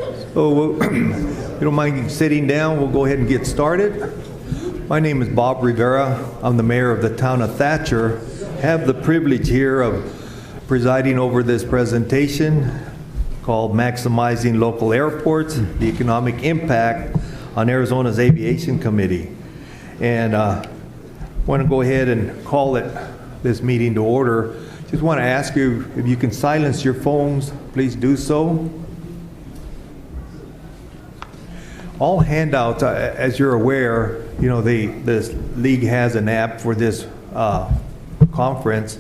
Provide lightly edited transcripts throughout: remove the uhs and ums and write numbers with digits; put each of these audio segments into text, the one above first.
So, if you don't mind sitting down, we'll go ahead and get started. My name is Bob Rivera. I'm the mayor of the town of Thatcher. Have the privilege here of presiding over this presentation called Maximizing Local Airports, the Economic Impact on Arizona's Aviation Committee. And I want to go ahead and call this meeting to order. Just want to ask you if you can silence your phones, please do so. All handouts, as you're aware, this league has an app for this conference,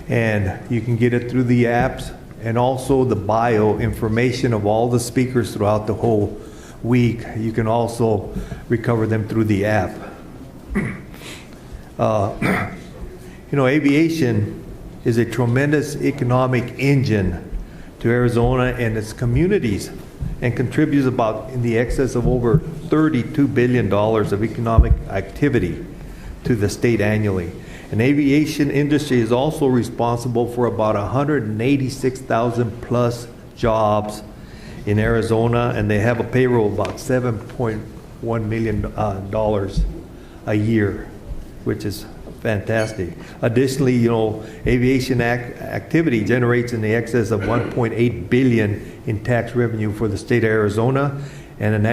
and you can get it through the apps, and also the bio information of all the speakers throughout the whole week. You can also recover them through the app. Aviation is a tremendous economic engine to Arizona and its communities, and contributes about in the excess of over $32 billion of economic activity to the state annually. And aviation industry is also responsible for about 186,000 plus jobs in Arizona, and they have a payroll of about $7.1 million a year, which is fantastic. Additionally, aviation activity generates in the excess of $1.8 billion in tax revenue for the state of Arizona, and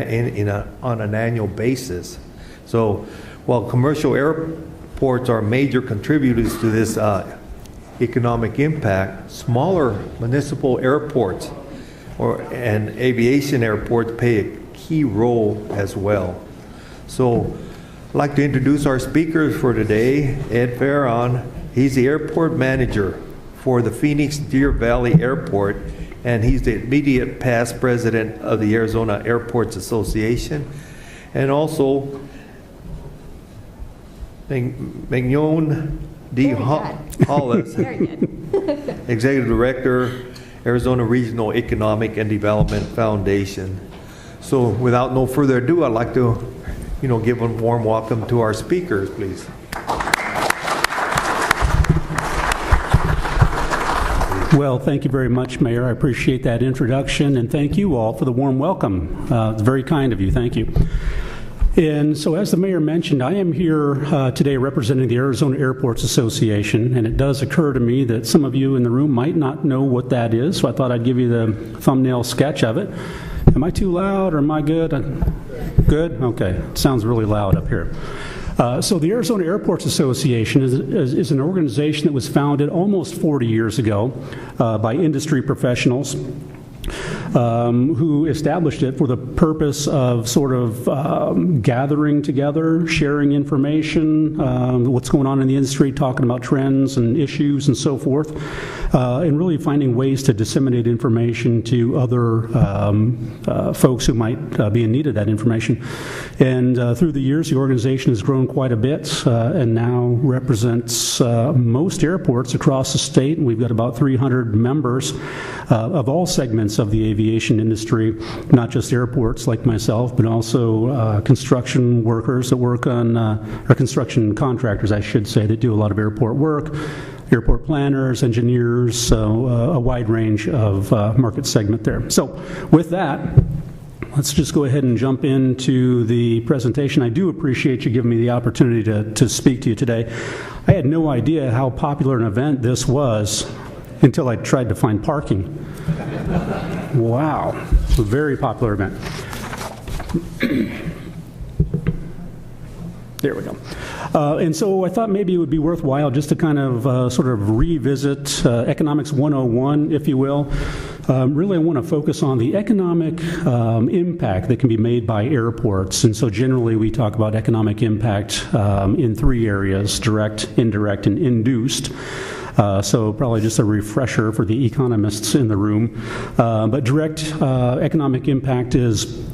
on an annual basis. So, while commercial airports are major contributors to this economic impact, smaller municipal airports and aviation airports play a key role as well. So, I'd like to introduce our speakers for today. Ed Farron, he's the airport manager for the Phoenix Deer Valley Airport, and he's the immediate past president of the Arizona Airports Association. And also, Mignon D. Hollis, executive director, Arizona Regional Economic and Development Foundation. So without no further ado, I'd like to give a warm welcome to our speakers, please. Well, thank you very much, Mayor. I appreciate that introduction, and thank you all for the warm welcome. It's very kind of you. Thank you. And so, as the mayor mentioned, I am here today representing the Arizona Airports Association, and it does occur to me that some of you in the room might not know what that is, so I thought I'd give you the thumbnail sketch of it. Am I too loud, or am I good? Good? Okay. It sounds really loud up here. So the Arizona Airports Association is an organization that was founded almost 40 years ago by industry professionals who established it for the purpose of sort of gathering together, sharing information, what's going on in the industry, talking about trends and issues and so forth, and really finding ways to disseminate information to other folks who might be in need of that information. And through the years, the organization has grown quite a bit and now represents most airports across the state. And we've got about 300 members of all segments of the aviation industry, not just airports like myself, but also construction workers that work on, or construction contractors, I should say, that do a lot of airport work, airport planners, engineers, so a wide range of market segment there. So with that, let's just go ahead and jump into the presentation. I do appreciate you giving me the opportunity to speak to you today. I had no idea how popular an event this was until I tried to find parking. Wow, it's a very popular event. There we go. And so I thought maybe it would be worthwhile just to kind of sort of revisit Economics 101, if you will. Really, I want to focus on the economic impact that can be made by airports. And so generally, we talk about economic impact in three areas: direct, indirect, and induced. So probably just a refresher for the economists in the room. But direct economic impact is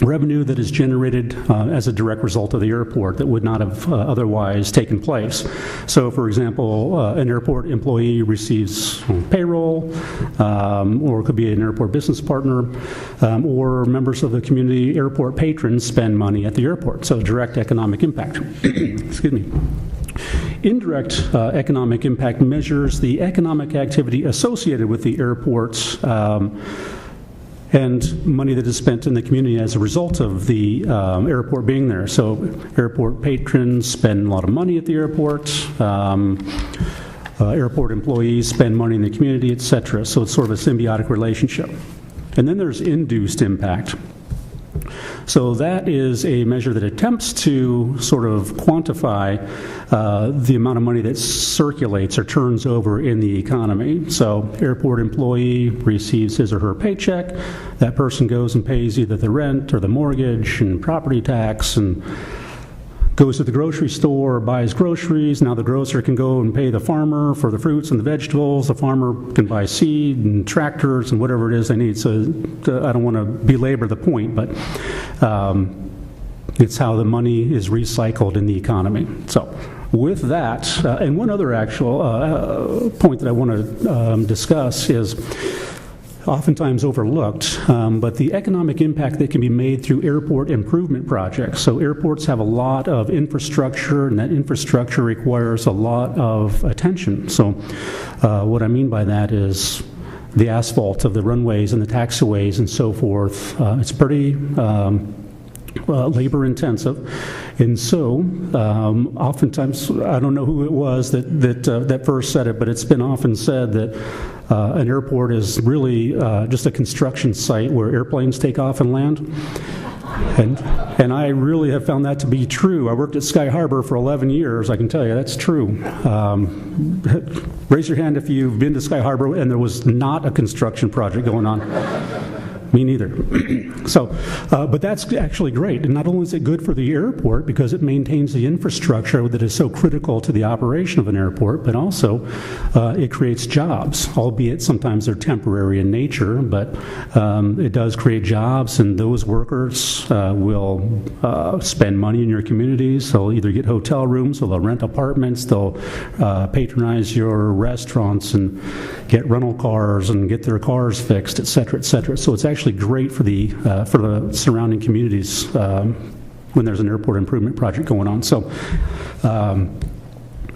revenue that is generated as a direct result of the airport that would not have otherwise taken place. So, for example, an airport employee receives payroll, or it could be an airport business partner, or members of the community airport patrons spend money at the airport. So, direct economic impact. Excuse me. Indirect economic impact measures the economic activity associated with the airports and money that is spent in the community as a result of the airport being there. So airport patrons spend a lot of money at the airport. Airport employees spend money in the community, et cetera. So it's sort of a symbiotic relationship. And then there's induced impact. So that is a measure that attempts to sort of quantify the amount of money that circulates or turns over in the economy. So airport employee receives his or her paycheck. That person goes and pays either the rent or the mortgage and property tax and goes to the grocery store, buys groceries. Now the grocer can go and pay the farmer for the fruits and the vegetables. The farmer can buy seed and tractors and whatever it is they need. So I don't want to belabor the point, but it's how the money is recycled in the economy. So with that, and one other actual point that I want to discuss is oftentimes overlooked, but the economic impact that can be made through airport improvement projects. So airports have a lot of infrastructure, and that infrastructure requires a lot of attention. So what I mean by that is the asphalt of the runways and the taxiways and so forth. It's pretty labor intensive, and so oftentimes, I don't know who it was that first said it, but it's been often said that an airport is really just a construction site where airplanes take off and land. And I really have found that to be true. I worked at Sky Harbor for 11 years. I can tell you that's true. Raise your hand if you've been to Sky Harbor and there was not a construction project going on. Me neither. So, but that's actually great. And not only is it good for the airport because it maintains the infrastructure that is so critical to the operation of an airport, but also it creates jobs, albeit sometimes they're temporary in nature, but it does create jobs, and those workers will spend money in your communities. They'll either get hotel rooms, or they'll rent apartments, they'll patronize your restaurants and get rental cars and get their cars fixed, et cetera, et cetera. So it's actually great for the surrounding communities when there's an airport improvement project going on. So,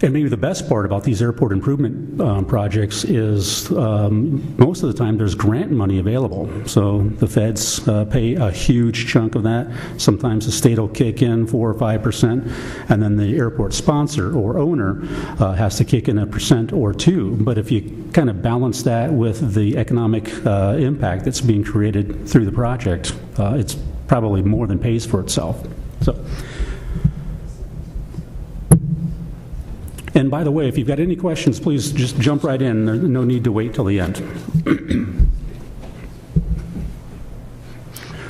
and maybe the best part about these airport improvement projects is most of the time there's grant money available. So the feds pay a huge chunk of that. Sometimes the state will kick in 4 or 5%, and then the airport sponsor or owner has to kick in 1% or 2%. But if you kind of balance that with the economic impact that's being created through the project, it's probably more than pays for itself. So. And by the way, if you've got any questions, please just jump right in. There's no need to wait till the end.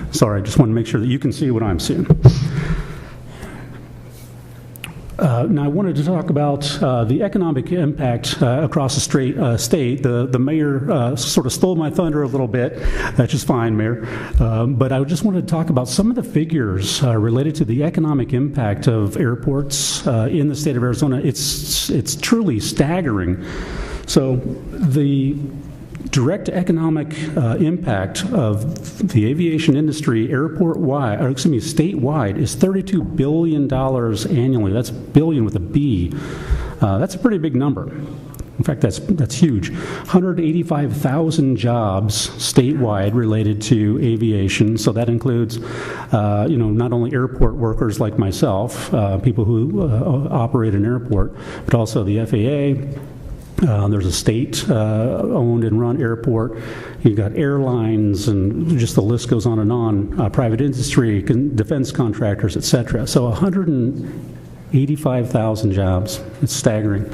Sorry, I just want to make sure that you can see what I'm seeing. Now, I wanted to talk about the economic impact across the state. The mayor sort of stole my thunder a little bit. That's just fine, Mayor. But I just wanted to talk about some of the figures related to the economic impact of airports in the state of Arizona. It's truly staggering. So the direct economic impact of the aviation industry statewide is $32 billion annually. That's billion with a B. That's a pretty big number. In fact, that's huge. 185,000 jobs statewide related to aviation. So that includes, not only airport workers like myself, people who operate an airport, but also the FAA. There's a state-owned and run airport. You've got airlines, and just the list goes on and on. Private industry, defense contractors, et cetera. So 185,000 jobs. It's staggering.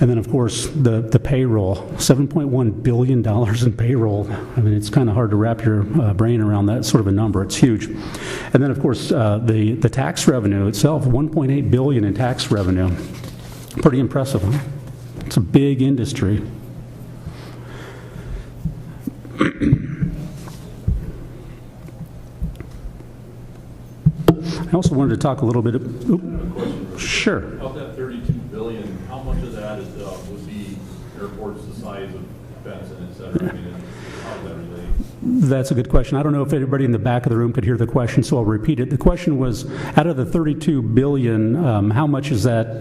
And then, of course, the payroll, $7.1 billion in payroll. I mean, it's kind of hard to wrap your brain around that sort of a number. It's huge. And then, of course, the tax revenue itself, $1.8 billion in tax revenue. Pretty impressive, huh? It's a big industry. I also wanted to talk a little bit. Sure. Of that $32 billion, how much of that would be airports the size of defense and et cetera? I mean, how does that relate? That's a good question. I don't know if anybody in the back of the room could hear the question, so I'll repeat it. The question was, out of the $32 billion, how much is that,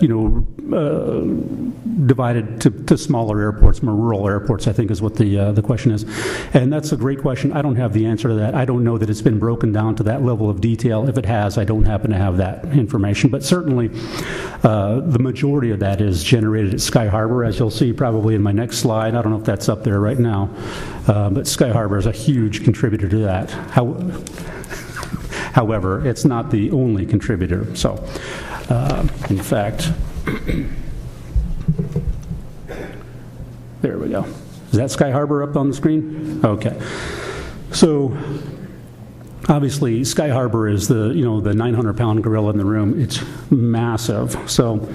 divided to smaller airports, more rural airports, I think is what the question is. And that's a great question. I don't have the answer to that. I don't know that it's been broken down to that level of detail. If it has, I don't happen to have that information. But certainly, the majority of that is generated at Sky Harbor, as you'll see probably in my next slide. I don't know if that's up there right now, but Sky Harbor is a huge contributor to that. However, it's not the only contributor. So, in fact, there we go. Is that Sky Harbor up on the screen? Okay. So, obviously, Sky Harbor is the 900-pound gorilla in the room. It's massive. So,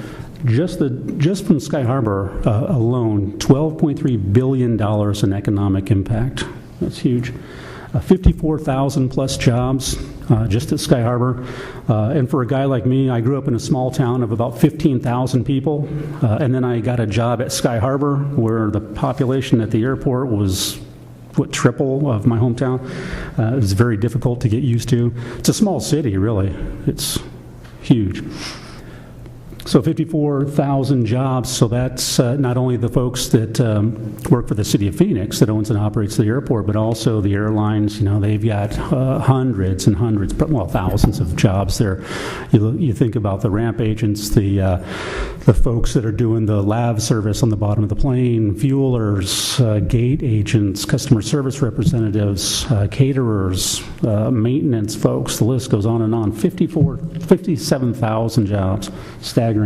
just from Sky Harbor alone, $12.3 billion in economic impact. That's huge. 54,000 plus jobs just at Sky Harbor. And for a guy like me, I grew up in a small town of about 15,000 people. And then I got a job at Sky Harbor where the population at the airport was triple of my hometown. It was very difficult to get used to. It's a small city, really. It's huge. So 54,000 jobs, so that's not only the folks that work for the city of Phoenix that owns and operates the airport, but also the airlines. They've got hundreds and hundreds, well, thousands of jobs there. You think about the ramp agents, the folks that are doing the lav service on the bottom of the plane, fuelers, gate agents, customer service representatives, caterers, maintenance folks, the list goes on and on. 57,000 jobs, staggering,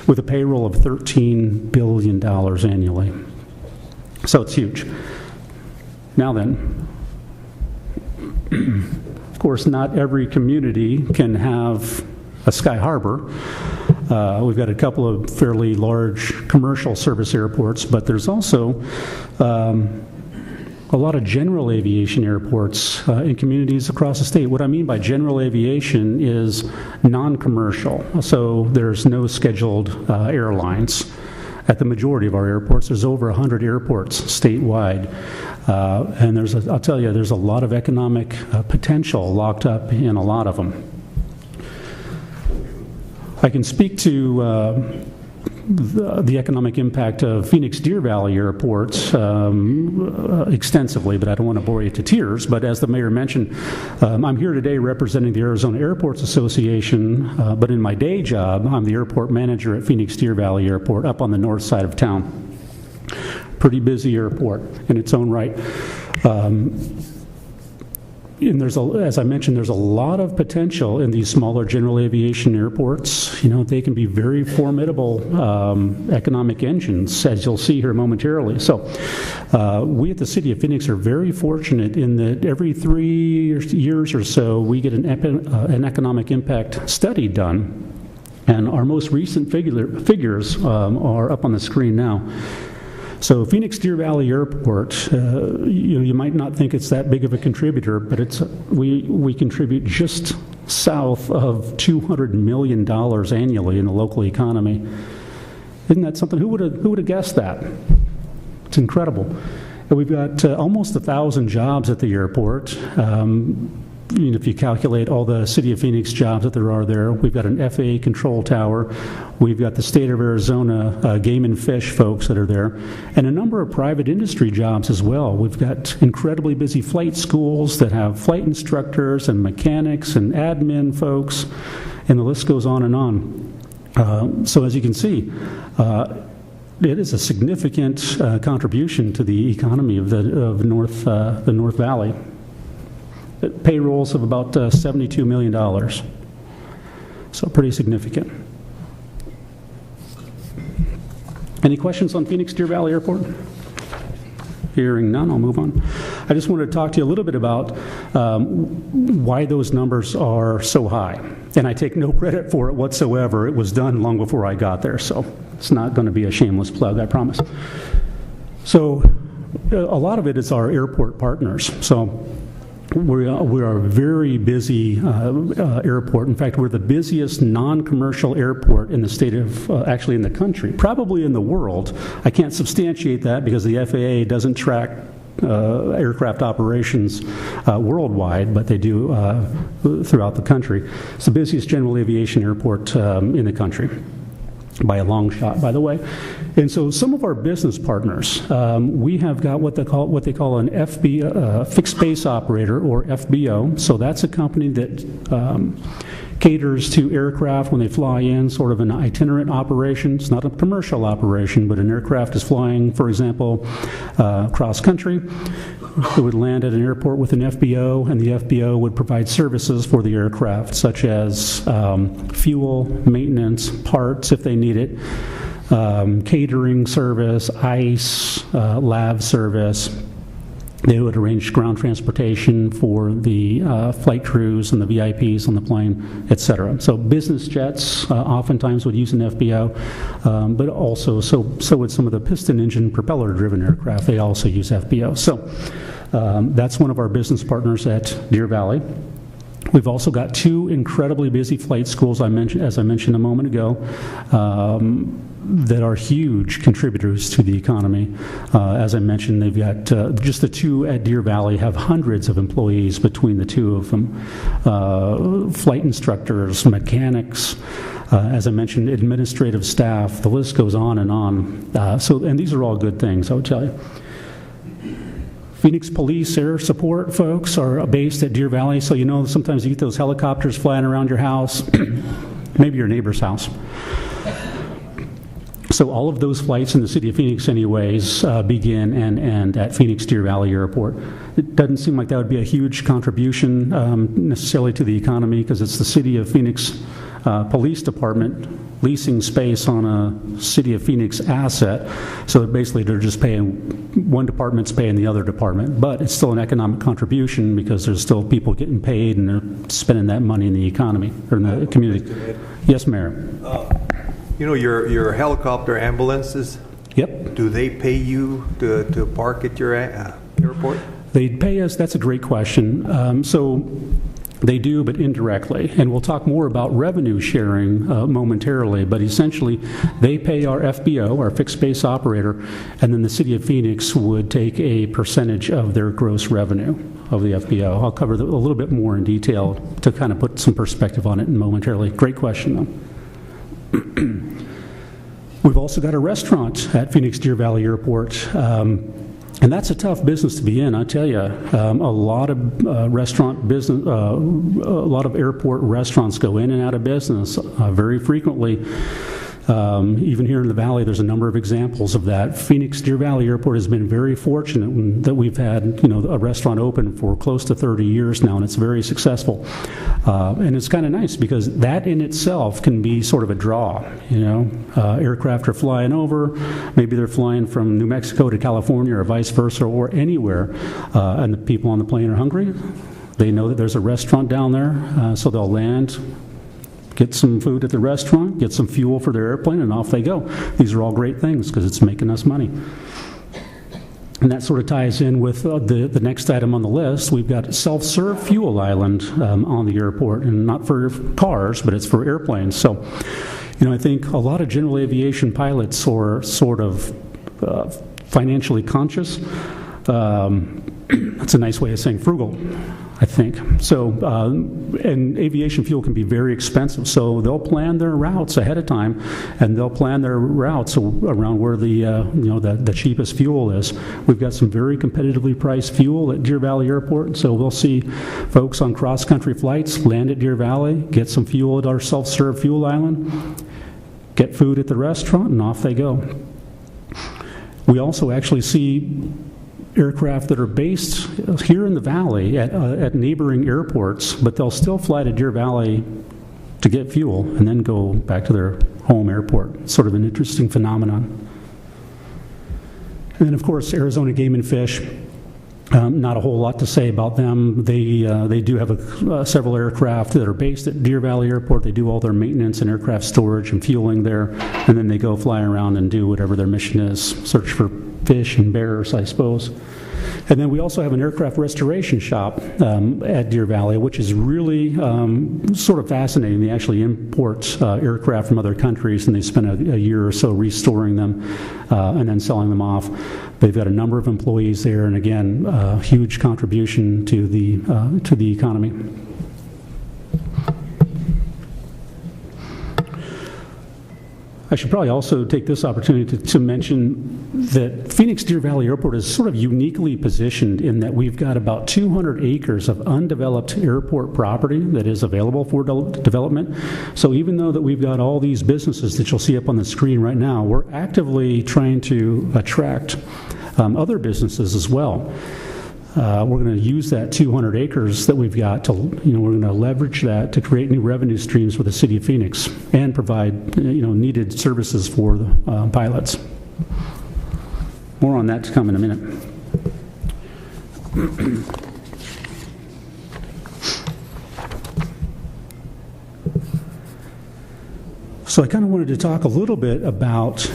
with a payroll of $13 billion annually. So it's huge. Now then, of course, not every community can have a Sky Harbor. We've got a couple of fairly large commercial service airports, but there's also a lot of general aviation airports in communities across the state. What I mean by general aviation is non-commercial, so there's no scheduled airlines. At the majority of our airports, there's over 100 airports statewide, and I'll tell you, there's a lot of economic potential locked up in a lot of them. I can speak to the economic impact of Phoenix Deer Valley Airport extensively, but I don't want to bore you to tears. But as the mayor mentioned, I'm here today representing the Arizona Airports Association, but in my day job, I'm the airport manager at Phoenix Deer Valley Airport up on the north side of town. Pretty busy airport in its own right. And as I mentioned, there's a lot of potential in these smaller general aviation airports. They can be very formidable economic engines, as you'll see here momentarily. So we at the City of Phoenix are very fortunate in that every 3 years or so, we get an economic impact study done. And our most recent figures are up on the screen now. So Phoenix Deer Valley Airport, you might not think it's that big of a contributor, but we contribute just south of $200 million annually in the local economy. Isn't that something? Who would have guessed that? It's incredible. And we've got almost 1,000 jobs at the airport. If you calculate all the City of Phoenix jobs that there are there, we've got an FAA control tower, we've got the state of Arizona game and fish folks that are there, and a number of private industry jobs as well. We've got incredibly busy flight schools that have flight instructors and mechanics and admin folks, and the list goes on and on. So as you can see, it is a significant contribution to the economy of the North Valley. Payrolls of about $72 million. So pretty significant. Any questions on Phoenix Deer Valley Airport? Hearing none, I'll move on. I just wanted to talk to you a little bit about why those numbers are so high. And I take no credit for it whatsoever. It was done long before I got there, so it's not going to be a shameless plug, I promise. So a lot of it is our airport partners. So we are a very busy airport. In fact, we're the busiest non-commercial airport in the state of, in the country, probably in the world. I can't substantiate that because the FAA doesn't track aircraft operations worldwide, but they do throughout the country. It's the busiest general aviation airport in the country, by a long shot, by the way. And so some of our business partners, we have got what they call an fixed base operator, or FBO. So that's a company that caters to aircraft when they fly in, sort of an itinerant operation. It's not a commercial operation, but an aircraft is flying, for example, cross country. It would land at an airport with an FBO, and the FBO would provide services for the aircraft, such as fuel, maintenance, parts if they need it, catering service, ice, lab service. They would arrange ground transportation for the flight crews and the VIPs on the plane, etc. So business jets oftentimes would use an FBO, but also so would some of the piston engine propeller-driven aircraft. They also use FBO. So that's one of our business partners at Deer Valley. We've also got two incredibly busy flight schools, as I mentioned a moment ago, that are huge contributors to the economy. As I mentioned, they've got just the two at Deer Valley have hundreds of employees between the two of them. Flight instructors, mechanics, as I mentioned, administrative staff, the list goes on and on. And these are all good things, I would tell you. Phoenix Police Air Support folks are based at Deer Valley, so you know sometimes you get those helicopters flying around your house, maybe your neighbor's house. So all of those flights in the city of Phoenix anyways begin and end at Phoenix Deer Valley Airport. It doesn't seem like that would be a huge contribution necessarily to the economy, because it's the city of Phoenix Police Department leasing space on a city of Phoenix asset. So basically they're just paying, one department's paying the other department, but it's still an economic contribution because there's still people getting paid and they're spending that money in the economy or in the community. Yes, Mayor. You know, your helicopter ambulances, Yep. do they pay you to park at your airport? They pay us, that's a great question. So they do, but indirectly. And we'll talk more about revenue sharing momentarily, but essentially they pay our FBO, our fixed base operator, and then the city of Phoenix would take a percentage of their gross revenue of the FBO. I'll cover a little bit more in detail to kind of put some perspective on it momentarily. Great question, though. We've also got a restaurant at Phoenix Deer Valley Airport, and that's a tough business to be in, I tell you. A lot of restaurant business, a lot of airport restaurants go in and out of business very frequently. Even here in the Valley, there's a number of examples of that. Phoenix Deer Valley Airport has been very fortunate that we've had, a restaurant open for close to 30 years now, and it's very successful. And it's kind of nice because that in itself can be sort of a draw. Aircraft are flying over, maybe they're flying from New Mexico to California or vice versa or anywhere, and the people on the plane are hungry. They know that there's a restaurant down there, so they'll land, get some food at the restaurant, get some fuel for their airplane, and off they go. These are all great things because it's making us money. And that sort of ties in with the next item on the list. We've got a self-serve fuel island on the airport, and not for cars, but it's for airplanes. So, I think a lot of general aviation pilots are sort of financially conscious. That's a nice way of saying frugal, I think. So, and aviation fuel can be very expensive, so they'll plan their routes ahead of time, and they'll plan their routes around where the cheapest fuel is. We've got some very competitively priced fuel at Deer Valley Airport, so we'll see folks on cross-country flights land at Deer Valley, get some fuel at our self-serve fuel island, get food at the restaurant, and off they go. We also actually see aircraft that are based here in the Valley at neighboring airports, but they'll still fly to Deer Valley to get fuel and then go back to their home airport. It's sort of an interesting phenomenon. And then, of course, Arizona Game and Fish. Not a whole lot to say about them. They do have several aircraft that are based at Deer Valley Airport. They do all their maintenance and aircraft storage and fueling there, and then they go fly around and do whatever their mission is, search for fish and bears, I suppose. And then we also have an aircraft restoration shop at Deer Valley, which is really sort of fascinating. They actually import aircraft from other countries, and they spend a year or so restoring them and then selling them off. They've got a number of employees there, and again, a huge contribution to the economy. I should probably also take this opportunity to mention that Phoenix Deer Valley Airport is sort of uniquely positioned in that we've got about 200 acres of undeveloped airport property that is available for development. So even though that we've got all these businesses that you'll see up on the screen right now, we're actively trying to attract other businesses as well. We're going to use that 200 acres that we've got to, we're going to leverage that to create new revenue streams for the city of Phoenix and provide, needed services for the pilots. More on that to come in a minute. So I kind of wanted to talk a little bit about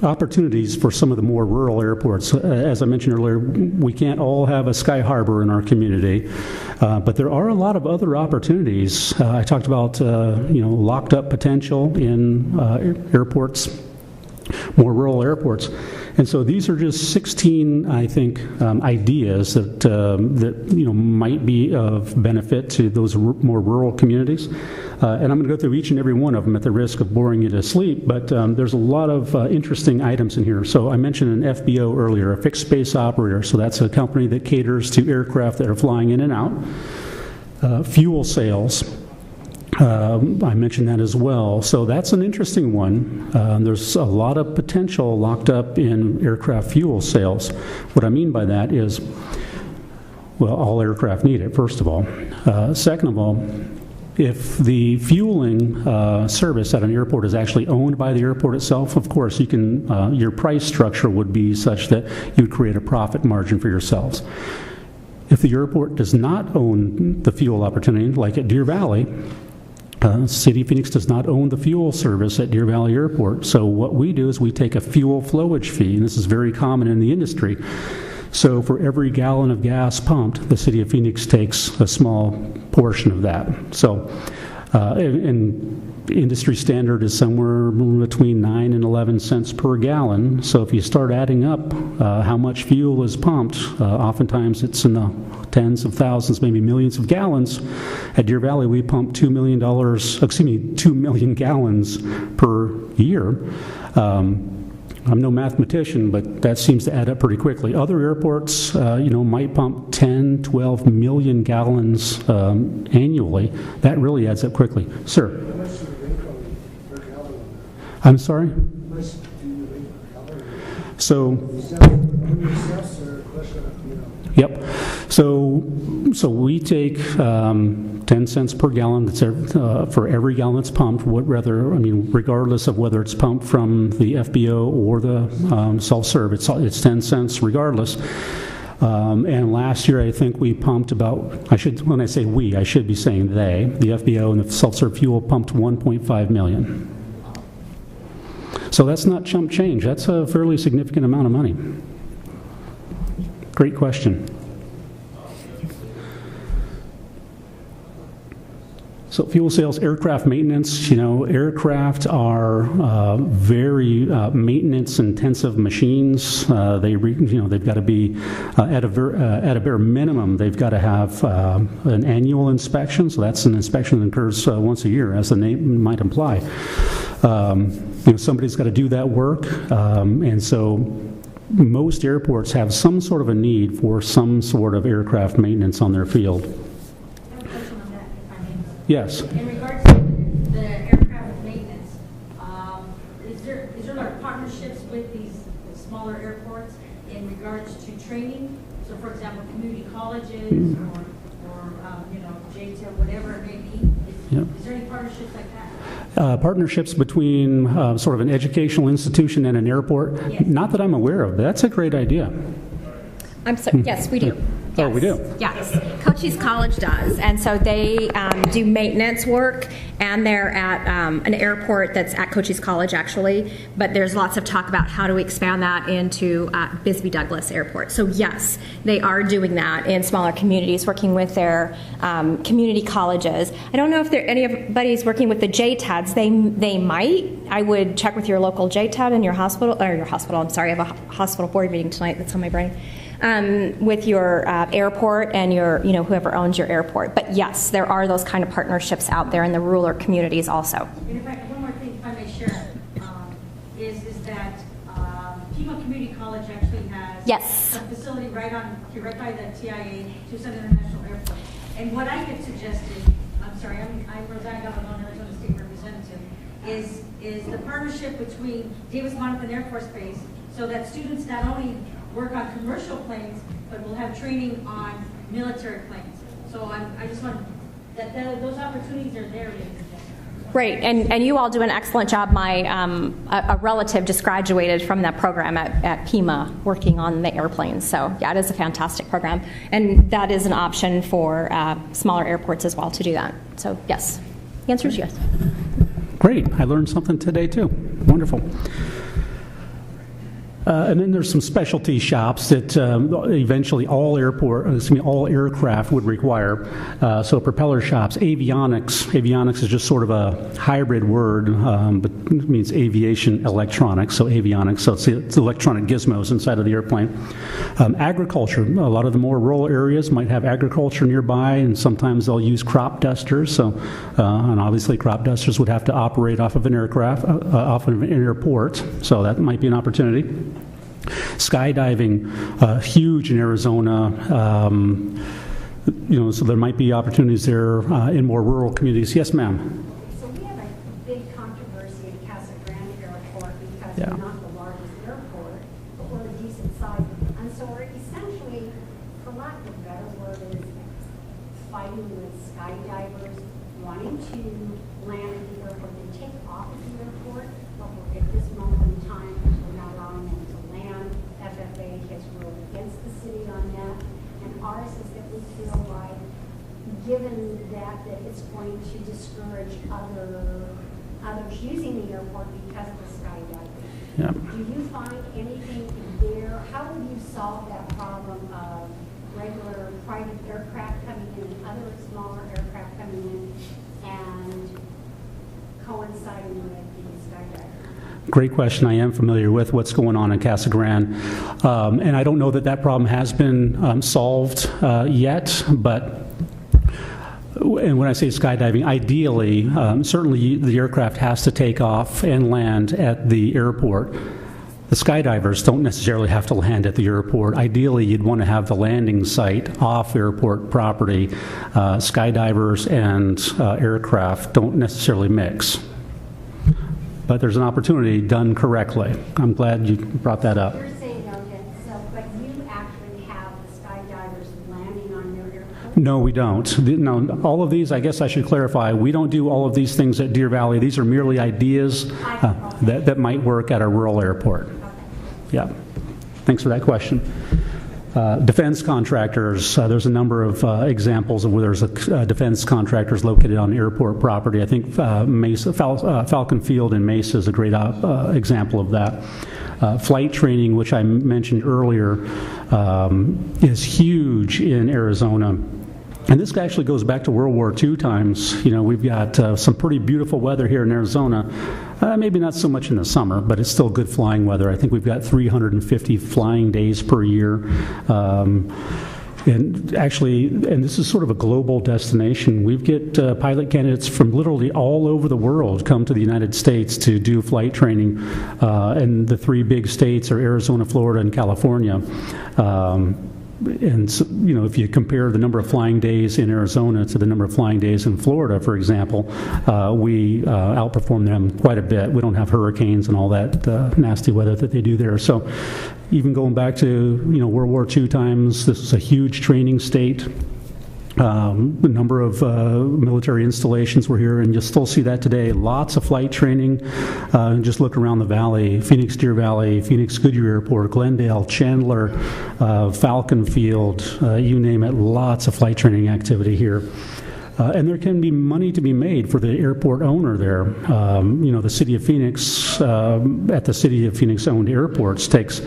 opportunities for some of the more rural airports. As I mentioned earlier, we can't all have a Sky Harbor in our community, but there are a lot of other opportunities. I talked about locked up potential in airports, more rural airports. And so these are just 16, I think, ideas that might be of benefit to those more rural communities. And I'm going to go through each and every one of them at the risk of boring you to sleep, but there's a lot of interesting items in here. So I mentioned an FBO earlier, a fixed space operator. So that's a company that caters to aircraft that are flying in and out. Fuel sales. I mentioned that as well. So that's an interesting one. There's a lot of potential locked up in aircraft fuel sales. What I mean by that is, well, all aircraft need it, first of all. Second of all, if the fueling service at an airport is actually owned by the airport itself, of course, you can. Your price structure would be such that you would create a profit margin for yourselves. If the airport does not own the fuel opportunity, like at Deer Valley, City of Phoenix does not own the fuel service at Deer Valley Airport. So what we do is we take a fuel flowage fee, and this is very common in the industry. So for every gallon of gas pumped, the City of Phoenix takes a small portion of that. So, and industry standard is somewhere between 9 and 11 cents per gallon. So if you start adding up how much fuel is pumped, oftentimes it's in the tens of thousands, maybe millions of gallons. At Deer Valley, we pump $2 million gallons per year. I'm no mathematician, but that seems to add up pretty quickly. Other airports, might pump 10, 12 million gallons annually. That really adds up quickly. Sir? How much do you income per gallon? I'm sorry? How much do you make per gallon? So... Yep. So we take 10 cents per gallon. That's for every gallon that's pumped. Regardless of whether it's pumped from the FBO or the self-serve, it's 10 cents regardless. And last year, I think we pumped about. When I say we, I should be saying they. The FBO and the self-serve fuel pumped 1.5 million. So that's not chump change. That's a fairly significant amount of money. Great question. So fuel sales, aircraft maintenance. Aircraft are very maintenance-intensive machines. They've got to be at a bare minimum. They've got to have an annual inspection. So that's an inspection that occurs once a year, as the name might imply. Somebody's got to do that work, and so most airports have some sort of a need for some sort of aircraft maintenance on their field. I have a question on that, if I may. Yes. In regards to the aircraft maintenance, is there like partnerships with these smaller airports in regards to training? So, for example, community colleges or JTEL, whatever it may be. Is there any partnerships like that? Partnerships between sort of an educational institution and an airport? Yes. Not that I'm aware of, but that's a great idea. I'm sorry. Yes, we do. Oh, we do? Yes. Cochise College does. And so they do maintenance work, and they're at an airport that's at Cochise College, actually. But there's lots of talk about how to expand that into Bisbee Douglas Airport. So, yes, they are doing that in smaller communities, working with their community colleges. I don't know if anybody's working with the JTADs. They might. I would check with your local JTAD and your hospital, I'm sorry, I have a hospital board meeting tonight that's on my brain. With your airport and your, whoever owns your airport. But yes, there are those kind of partnerships out there in the rural communities also. And if one more thing, if I may share, is that Pima Community College actually has Yes. a facility right by the TIA, Tucson International Airport. And what I had suggested, I'm Rosanna Galadon, Arizona State Representative, is the partnership between Davis-Monthan Air Force Base, so that students not only work on commercial planes, but will have training on military planes. So I just want that those opportunities are there. Great, and you all do an excellent job. My a relative just graduated from that program at Pima, working on the airplanes. So yeah, it is a fantastic program, and that is an option for smaller airports as well to do that. So yes, the answer is yes. Great. I learned something today, too. Wonderful. And then there's some specialty shops that eventually all aircraft would require. So propeller shops, avionics. Avionics is just sort of a hybrid word, but it means aviation electronics. So avionics. So it's electronic gizmos inside of the airplane. Agriculture. A lot of the more rural areas might have agriculture nearby, and sometimes they'll use crop dusters. So, and obviously crop dusters would have to operate off of an aircraft, off of an airport. So that might be an opportunity. Skydiving, huge in Arizona. So there might be opportunities there in more rural communities. Yes, ma'am. So we have a big controversy at Casa Grande Airport because Yeah. we're not the largest airport, but we're a decent size. And so we're essentially, for lack of a better word, is fighting with skydivers wanting to land at the airport and take off at the airport, but at this moment in time, we're not allowing them to land. FFA has ruled against the city on that. And ours is that we feel like, given that it's going to discourage others using the airport because of the skydiving. Yeah. Do you find anything there? How would you solve that problem of regular private aircraft coming in and other smaller aircraft coming in and coinciding with the skydiving? Great question. I am familiar with what's going on in Casa Grande. And I don't know that problem has been solved yet, but and when I say skydiving, ideally, certainly the aircraft has to take off and land at the airport. The skydivers don't necessarily have to land at the airport. Ideally, you'd want to have the landing site off airport property. Skydivers and aircraft don't necessarily mix. But there's an opportunity done correctly. I'm glad you brought that up. You're saying, but you actually have the skydivers landing on their airport? No, we don't. No, all of these, I guess I should clarify, we don't do all of these things at Deer Valley. These are merely ideas that might work at a rural airport. Okay. Yeah. Thanks for that question. Defense contractors, there's a number of examples of where there's defense contractors located on airport property. I think Falcon Field in Mesa is a great example of that. Flight training, which I mentioned earlier, is huge in Arizona. And this actually goes back to World War II times. We've got some pretty beautiful weather here in Arizona. Maybe not so much in the summer, but it's still good flying weather. I think we've got 350 flying days per year. And this is sort of a global destination. We get pilot candidates from literally all over the world come to the United States to do flight training. And the three big states are Arizona, Florida, and California. And so, if you compare the number of flying days in Arizona to the number of flying days in Florida, for example, we outperform them quite a bit. We don't have hurricanes and all that nasty weather that they do there. So even going back to World War II times, this is a huge training state. A number of military installations were here, and you'll still see that today. Lots of flight training. Just look around the valley, Phoenix Deer Valley, Phoenix Goodyear Airport, Glendale, Chandler, Falcon Field, you name it, lots of flight training activity here. And there can be money to be made for the airport owner there. The City of Phoenix, at the City of Phoenix owned airports, takes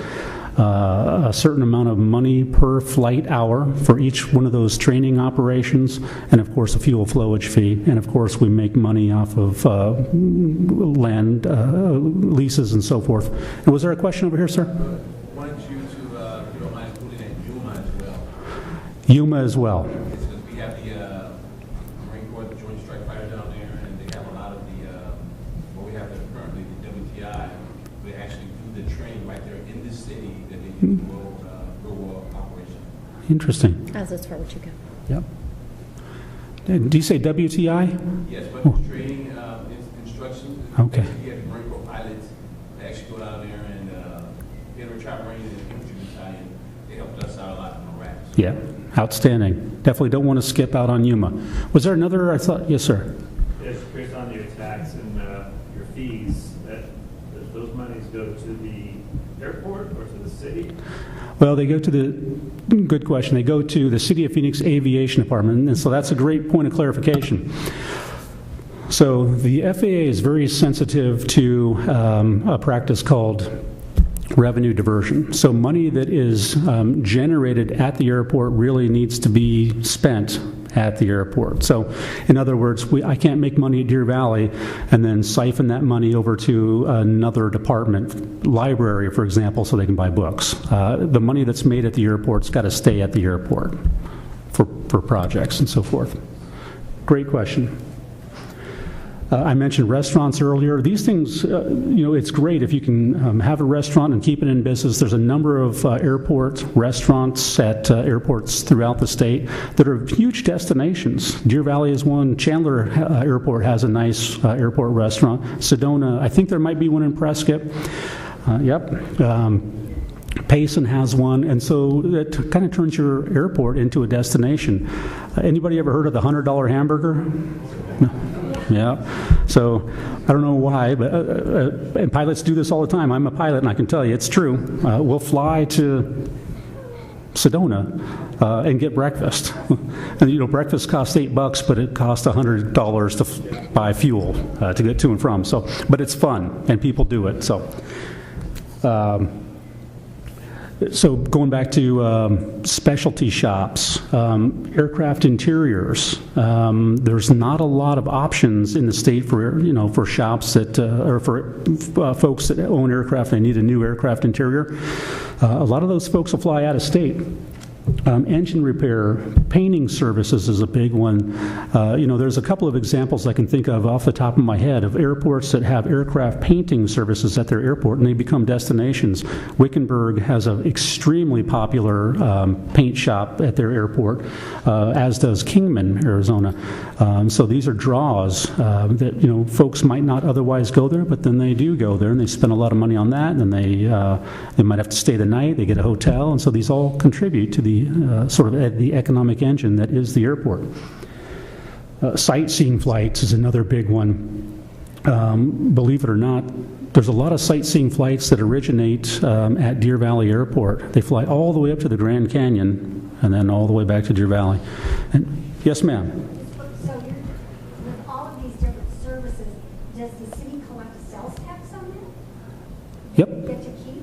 a certain amount of money per flight hour for each one of those training operations, and of course a fuel flowage fee, and of course we make money off of land leases and so forth. And was there a question over here, sir? I wanted you to, if you don't mind including in Yuma as well. Yuma as well. It's because we have the Marine Corps, the Joint Strike Fighter down there, and they have a lot of the, what we have there currently, the WTI. They actually do the training right there in the city that they use for real operation. Interesting. As is for what you go. Yep. Do you say WTI? Yes, but it's training instructions. Okay. We have Marine Corps pilots that actually go down there and Air Trap Marine and Infantry Battalion. They helped us out a lot in Iraq. Yeah, outstanding. Definitely don't want to skip out on Yuma. Was there another? I thought, yes, sir. Yes, based on your tax and your fees, those monies go to the airport or to the city? Well, they go to the, good question, they go to the City of Phoenix Aviation Department, and so that's a great point of clarification. So the FAA is very sensitive to a practice called revenue diversion. So money that is generated at the airport really needs to be spent at the airport. So in other words, I can't make money at Deer Valley and then siphon that money over to another department, library, for example, so they can buy books. The money that's made at the airport's got to stay at the airport for projects and so forth. Great question. I mentioned restaurants earlier. These things, it's great if you can have a restaurant and keep it in business. There's a number of airport restaurants at airports throughout the state that are huge destinations. Deer Valley is one. Chandler Airport has a nice airport restaurant. Sedona, I think there might be one in Prescott. Yep. Payson has one, and so it kind of turns your airport into a destination. Anybody ever heard of the $100 hamburger? No. Yeah. So I don't know why, but and pilots do this all the time. I'm a pilot, and I can tell you it's true. We'll fly to Sedona and get breakfast. And breakfast costs $8, but it costs $100 to buy fuel to get to and from. So, but it's fun, and people do it. So going back to specialty shops, aircraft interiors, there's not a lot of options in the state for shops that or for folks that own aircraft. They need a new aircraft interior. A lot of those folks will fly out of state. Engine repair, painting services is a big one. There's a couple of examples I can think of off the top of my head of airports that have aircraft painting services at their airport, and they become destinations. Wickenburg has an extremely popular paint shop at their airport, as does Kingman, Arizona. So these are draws that folks might not otherwise go there, but then they do go there, and they spend a lot of money on that, and they might have to stay the night, they get a hotel, and so these all contribute to the sort of the economic engine that is the airport. Sightseeing flights is another big one. Believe it or not, there's a lot of sightseeing flights that originate at Deer Valley Airport. They fly all the way up to the Grand Canyon and then all the way back to Deer Valley. And yes, ma'am. So with all of these different services, does the city collect a sales tax on them? Yep. Get to keep?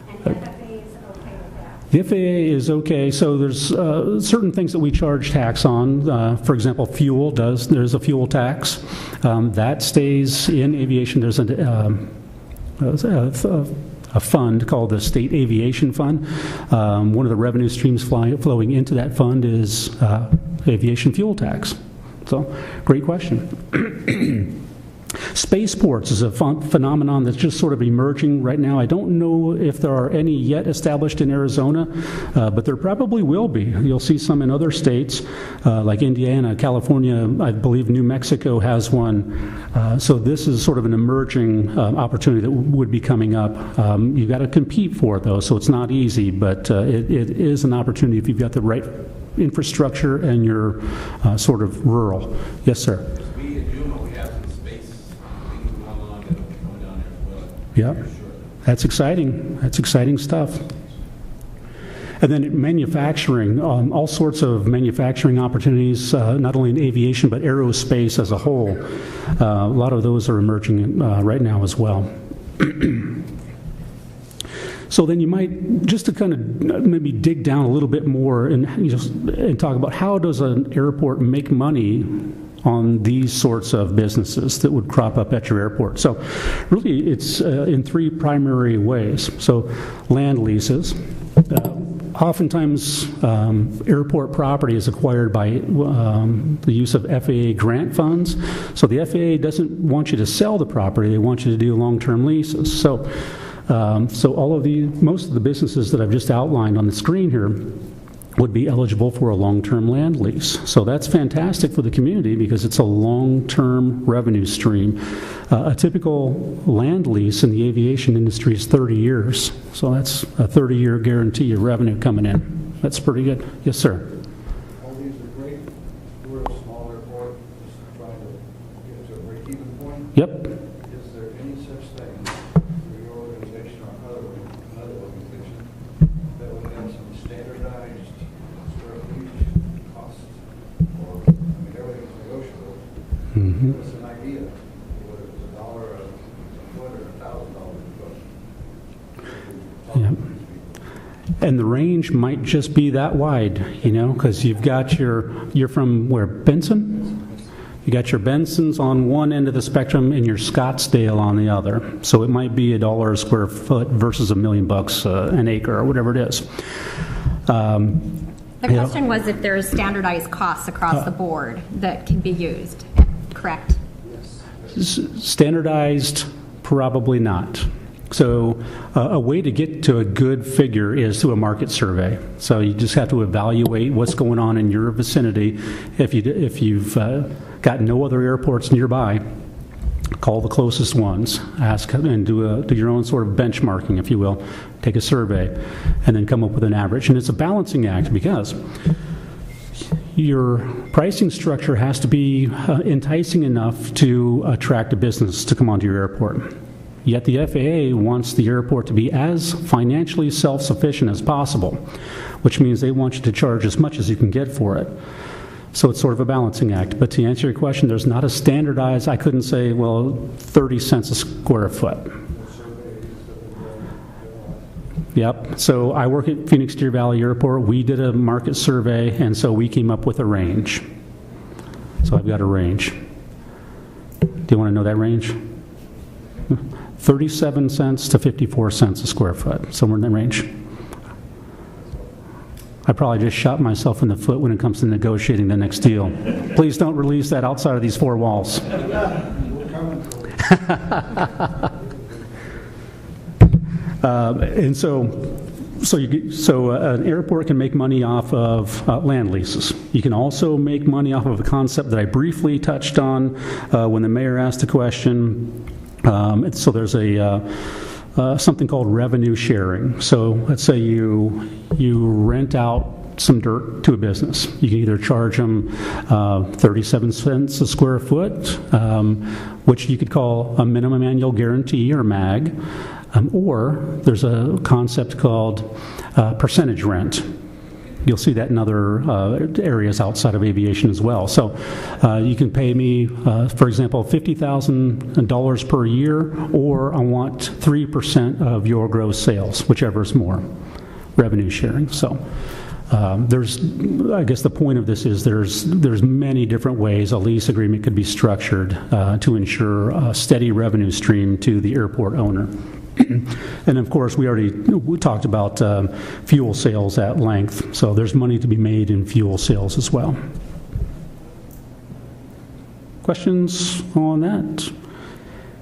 And FAA is okay with that? The FAA is okay. So there's certain things that we charge tax on. For example, fuel does. There's a fuel tax. That stays in aviation. There's a fund called the State Aviation Fund. One of the revenue streams flowing into that fund is aviation fuel tax. So, great question. Spaceports is a phenomenon that's just sort of emerging right now. I don't know if there are any yet established in Arizona, but there probably will be. You'll see some in other states, like Indiana, California, I believe New Mexico has one. So this is sort of an emerging opportunity that would be coming up. You've got to compete for it, though, so it's not easy, but it is an opportunity if you've got the right infrastructure and you're sort of rural. Yes, sir. We at Yuma, we have some space things going on that will be coming down there as well. Yeah, For sure. that's exciting. That's exciting stuff. And then manufacturing, all sorts of manufacturing opportunities, not only in aviation, but aerospace as a whole. A lot of those are emerging right now as well. So then you might, just to kind of maybe dig down a little bit more and talk about how does an airport make money on these sorts of businesses that would crop up at your airport. So really it's in three primary ways. So land leases. Oftentimes airport property is acquired by the use of FAA grant funds. So the FAA doesn't want you to sell the property, they want you to do long-term leases. So most of the businesses that I've just outlined on the screen here would be eligible for a long-term land lease. So that's fantastic for the community because it's a long-term revenue stream. A typical land lease in the aviation industry is 30 years. So that's a 30-year guarantee of revenue coming in. That's pretty good. Yes, sir. All these are great. We're a small airport, just trying to get to a break-even point. Yep. Is there any such thing for your organization or another organization that would have some standardized square footage costs? Or, I mean, everything's negotiable. Mm-hmm. Give us an idea, whether it's $1 a foot or $1,000 a foot. Yeah. And the range might just be that wide, because you've got you're from where, Benson? You got your Bensons on one end of the spectrum and your Scottsdale on the other. So it might be $1 a square foot versus $1 million an acre or whatever it is. The question was if there's standardized costs across the board that can be used, correct? Standardized, probably not. So a way to get to a good figure is through a market survey. So you just have to evaluate what's going on in your vicinity. If you've got no other airports nearby, call the closest ones, ask, and do your own sort of benchmarking, if you will. Take a survey, and then come up with an average. And it's a balancing act because your pricing structure has to be enticing enough to attract a business to come onto your airport. Yet the FAA wants the airport to be as financially self-sufficient as possible, which means they want you to charge as much as you can get for it. So it's sort of a balancing act. But to answer your question, there's not a standardized, I couldn't say, well, 30 cents a square foot. Yep. So I work at Phoenix Deer Valley Airport. We did a market survey, and so we came up with a range. So I've got a range. Do you want to know that range? 37 cents to 54 cents a square foot, somewhere in that range. I probably just shot myself in the foot when it comes to negotiating the next deal. Please don't release that outside of these four walls. And so an airport can make money off of land leases. You can also make money off of a concept that I briefly touched on when the mayor asked the question. So there's something called revenue sharing. So let's say you rent out some dirt to a business. You can either charge them 37 cents a square foot, which you could call a minimum annual guarantee or MAG, or there's a concept called percentage rent. You'll see that in other areas outside of aviation as well. So you can pay me, for example, $50,000 per year, or I want 3% of your gross sales, whichever is more. Revenue sharing. So I guess the point of this is there's many different ways a lease agreement could be structured to ensure a steady revenue stream to the airport owner. And of course, we talked about fuel sales at length, so there's money to be made in fuel sales as well. Questions on that?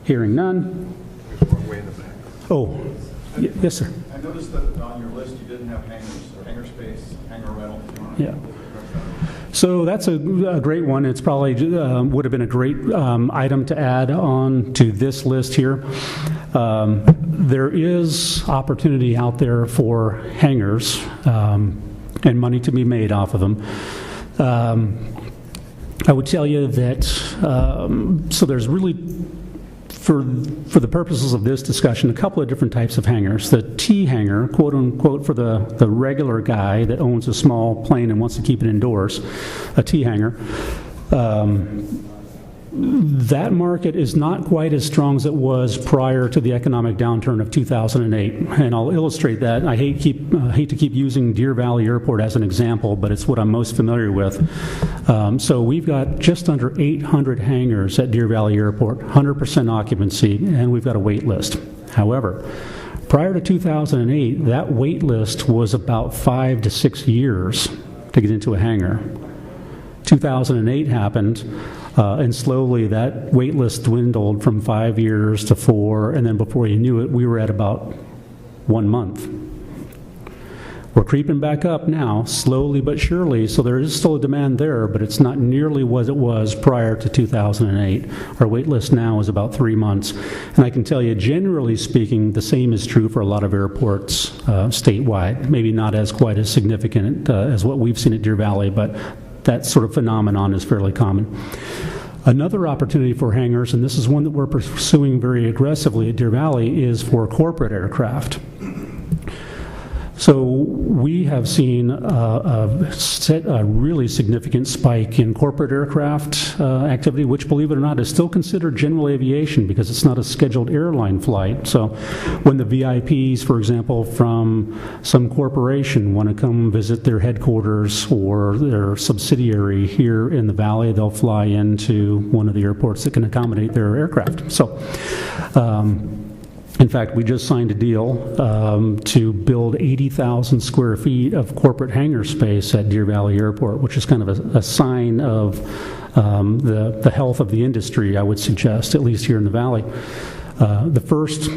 Hearing none. Way in the back. Oh, yes, sir. I noticed that on your list you didn't have hangars, or hangar space, hangar rental. Yeah. So that's a great one. It's probably would have been a great item to add on to this list here. There is opportunity out there for hangars and money to be made off of them. I would tell you that, so there's really, for the purposes of this discussion, a couple of different types of hangars. The T hangar, quote unquote, for the regular guy that owns a small plane and wants to keep it indoors, a T hangar. That market is not quite as strong as it was prior to the economic downturn of 2008, and I'll illustrate that. I hate to keep using Deer Valley Airport as an example, but it's what I'm most familiar with. So we've got just under 800 hangars at Deer Valley Airport, 100% occupancy, and we've got a wait list. However, prior to 2008, that wait list was about 5 to 6 years to get into a hangar. 2008 happened, and slowly that wait list dwindled from 5 years to 4, and then before you knew it, we were at about 1 month. We're creeping back up now, slowly but surely, so there is still a demand there, but it's not nearly what it was prior to 2008. Our wait list now is about 3 months, and I can tell you, generally speaking, the same is true for a lot of airports statewide. Maybe not as quite as significant as what we've seen at Deer Valley, but that sort of phenomenon is fairly common. Another opportunity for hangars, and this is one that we're pursuing very aggressively at Deer Valley, is for corporate aircraft. So we have seen a really significant spike in corporate aircraft activity, which, believe it or not, is still considered general aviation because it's not a scheduled airline flight. So when the VIPs, for example, from some corporation want to come visit their headquarters or their subsidiary here in the valley, they'll fly into one of the airports that can accommodate their aircraft. So in fact, we just signed a deal to build 80,000 square feet of corporate hangar space at Deer Valley Airport, which is kind of a sign of the health of the industry, I would suggest, at least here in the valley. The first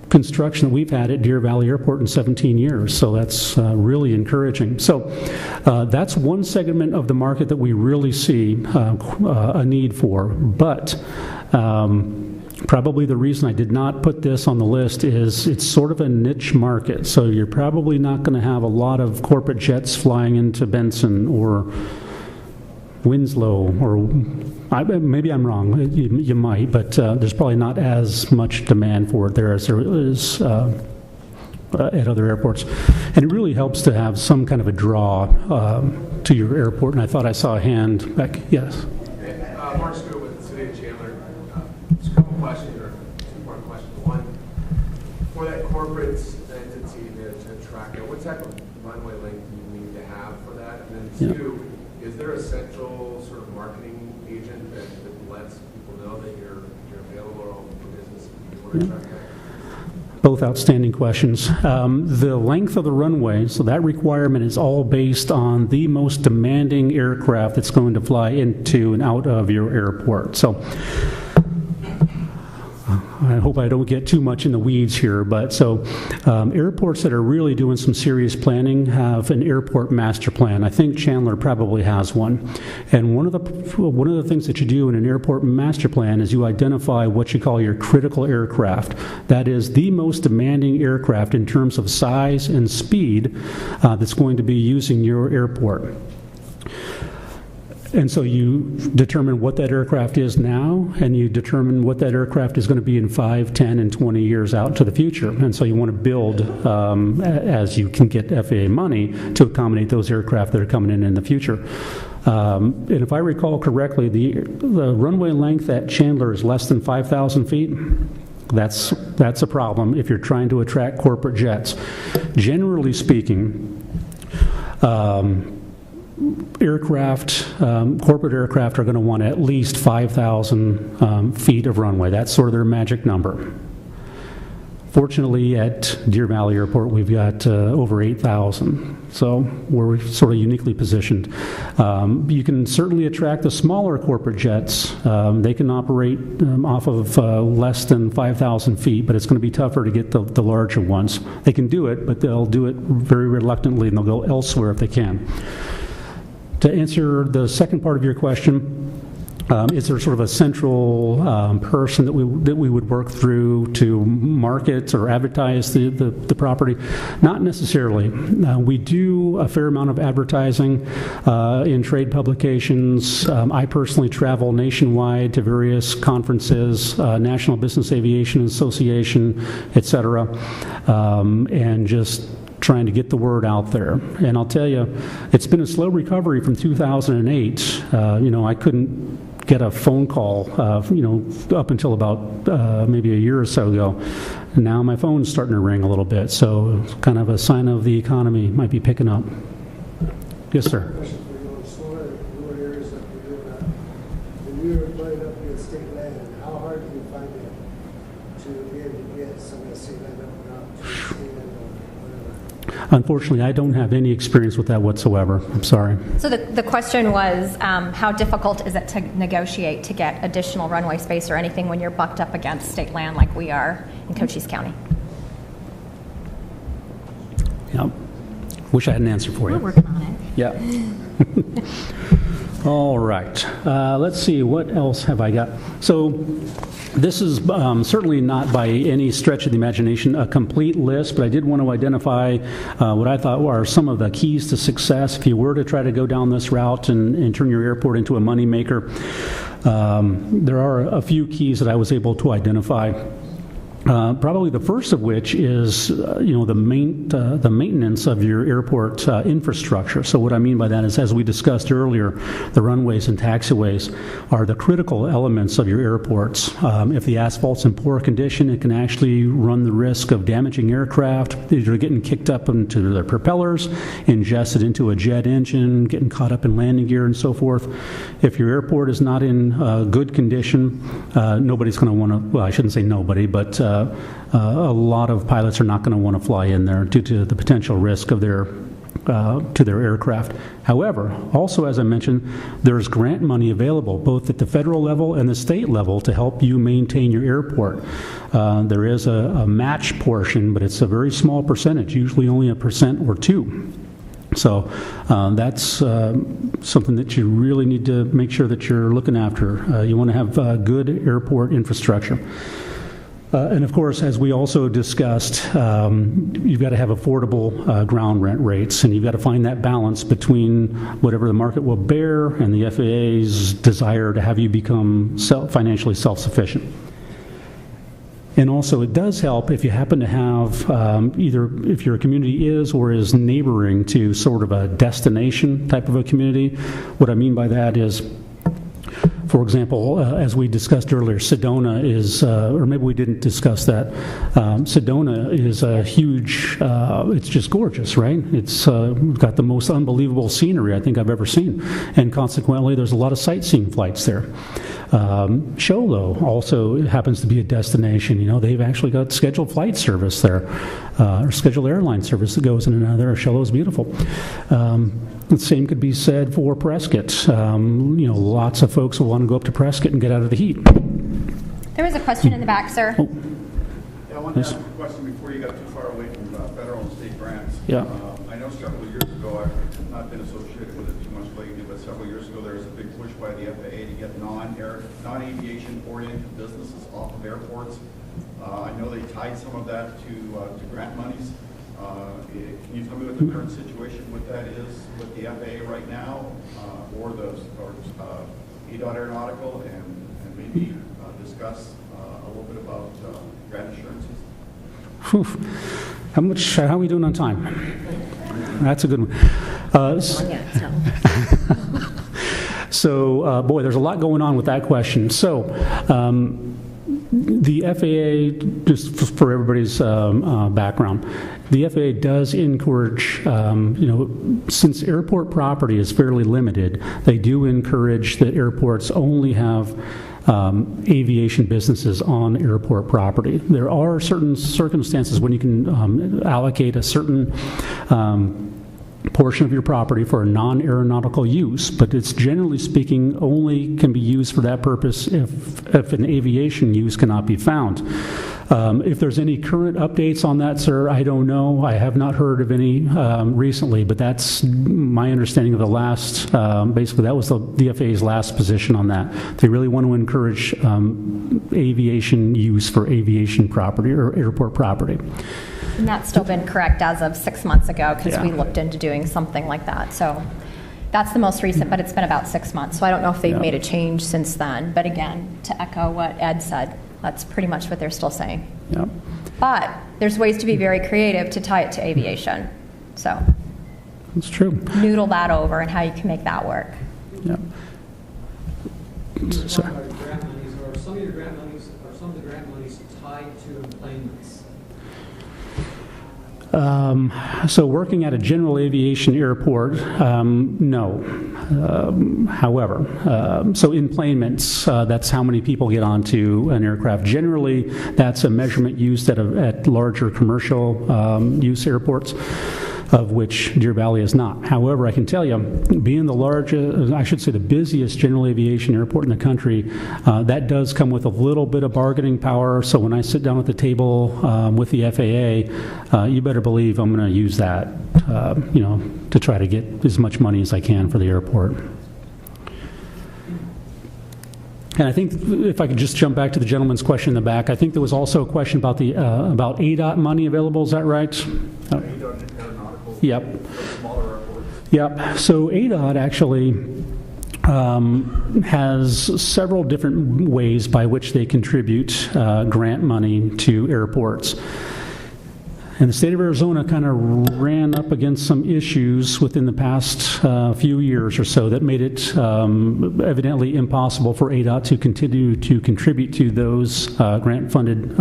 construction that we've had at Deer Valley Airport in 17 years, so that's really encouraging. So that's one segment of the market that we really see a need for, but probably the reason I did not put this on the list is it's sort of a niche market, so you're probably not going to have a lot of corporate jets flying into Benson or Winslow, or maybe I'm wrong, you might, but there's probably not as much demand for it there as there is at other airports. And it really helps to have some kind of a draw to your airport, and I thought I saw a hand back. Yes? Mark Stewart with the City of Chandler. Just a couple questions, or two-part questions. One, for that corporate entity to track it, what type of runway length do you need to have for that? And then two, is there a central sort of marketing agent that lets people know that you're available for business if you want to track that? Both outstanding questions. The length of the runway, so that requirement is all based on the most demanding aircraft that's going to fly into and out of your airport. So I hope I don't get too much in the weeds here, but so airports that are really doing some serious planning have an airport master plan. I think Chandler probably has one. And one of the things that you do in an airport master plan is you identify what you call your critical aircraft. That is the most demanding aircraft in terms of size and speed that's going to be using your airport. And so you determine what that aircraft is now, and you determine what that aircraft is going to be in 5, 10, and 20 years out to the future. And so you want to build, as you can get FAA money, to accommodate those aircraft that are coming in the future. And if I recall correctly, the runway length at Chandler is less than 5,000 feet. That's a problem if you're trying to attract corporate jets. Generally speaking, corporate aircraft are going to want at least 5,000 feet of runway. That's sort of their magic number. Fortunately, at Deer Valley Airport, we've got over 8,000, so we're sort of uniquely positioned. You can certainly attract the smaller corporate jets. They can operate off of less than 5,000 feet, but it's going to be tougher to get the larger ones. They can do it, but they'll do it very reluctantly, and they'll go elsewhere if they can. To answer the second part of your question, is there sort of a central person that we would work through to market or advertise the property? Not necessarily. We do a fair amount of advertising in trade publications. I personally travel nationwide to various conferences, National Business Aviation Association, et cetera, and just trying to get the word out there. And I'll tell you, it's been a slow recovery from 2008. I couldn't get a phone call, up until about maybe a year or so ago. Now my phone's starting to ring a little bit, so it's kind of a sign of the economy might be picking up. Yes, sir. Question for you on smaller areas that we're doing that. When you're putting up your state land, how hard do you find it to be able to get some of the state land up or not to state land or whatever? Unfortunately, I don't have any experience with that whatsoever. I'm sorry. So the question was, how difficult is it to negotiate to get additional runway space or anything when you're bucked up against state land like we are in Cochise County? Yeah. Wish I had an answer for you. We're working on it. Yeah. All right. Let's see. What else have I got? So this is certainly not by any stretch of the imagination a complete list, but I did want to identify what I thought are some of the keys to success if you were to try to go down this route and turn your airport into a moneymaker. There are a few keys that I was able to identify. Probably the first of which is, the maintenance of your airport infrastructure. So what I mean by that is, as we discussed earlier, the runways and taxiways are the critical elements of your airports. If the asphalt's in poor condition, it can actually run the risk of damaging aircraft, either getting kicked up into their propellers, ingested into a jet engine, getting caught up in landing gear, and so forth. If your airport is not in good condition, nobody's going to want to, well, I shouldn't say nobody, but a lot of pilots are not going to want to fly in there due to the potential risk of to their aircraft. However, also as I mentioned, there's grant money available both at the federal level and the state level to help you maintain your airport. There is a match portion, but it's a very small percentage, usually only 1% or 2%. So that's something that you really need to make sure that you're looking after. You want to have good airport infrastructure. And of course, as we also discussed, you've got to have affordable ground rent rates, and you've got to find that balance between whatever the market will bear and the FAA's desire to have you become financially self-sufficient. And also, it does help if you happen to have either if your community is or is neighboring to sort of a destination type of a community. What I mean by that is, for example, as we discussed earlier, Sedona is, or maybe we didn't discuss that, Sedona is a huge, it's just gorgeous, right? It's got the most unbelievable scenery I think I've ever seen, and consequently there's a lot of sightseeing flights there. Sholo also happens to be a destination. They've actually got scheduled flight service there, or scheduled airline service that goes in and out of there. Sholo is beautiful. The same could be said for Prescott. Lots of folks will want to go up to Prescott and get out of the heat. There was a question in the back, sir. Oh. Yeah, I wanted to ask a question before you got too far away from federal and state grants. Yeah. I know several years ago, I've not been associated with it too much lately, but several years ago there was a big push by the FAA to get non-aviation oriented businesses off of airports. I know they tied some of that to grant monies. Can you tell me what the current situation with that is with the FAA right now, or EDOT Aeronautical, and maybe discuss a little bit about grant assurances? Whew. How are we doing on time? That's a good one. So, boy, there's a lot going on with that question. So, the FAA, just for everybody's background, the FAA does encourage, since airport property is fairly limited, they do encourage that airports only have aviation businesses on airport property. There are certain circumstances when you can allocate a certain portion of your property for a non-aeronautical use, but it's generally speaking only can be used for that purpose if an aviation use cannot be found. If there's any current updates on that, sir, I don't know. I have not heard of any recently, but that's my understanding of the last, basically that was the FAA's last position on that. They really want to encourage aviation use for aviation property or airport property. And that's still been correct as of 6 months ago, because Yeah. we looked into doing something like that. So that's the most recent, but it's been about 6 months. So I don't know if they've Yeah. made a change since then. But again, to echo what Ed said, that's pretty much what they're still saying. Yeah. But there's ways to be very creative to tie it to aviation. So That's true. noodle that over and how you can make that work. Yeah. So, Grant monies, or some of your grant monies, or some of the grant monies tied to enplanements? So working at a general aviation airport, no. However, so enplanements, that's how many people get onto an aircraft. Generally, that's a measurement used at larger commercial use airports, of which Deer Valley is not. However, I can tell you, being the largest, I should say the busiest general aviation airport in the country, that does come with a little bit of bargaining power. So when I sit down at the table with the FAA, you better believe I'm going to use that, to try to get as much money as I can for the airport. And I think if I could just jump back to the gentleman's question in the back, I think there was also a question about the about ADOT money available. Is that right? Yep. Yep. So ADOT actually has several different ways by which they contribute grant money to airports. And the state of Arizona kind of ran up against some issues within the past few years or so that made it evidently impossible for ADOT to continue to contribute to those grant-funded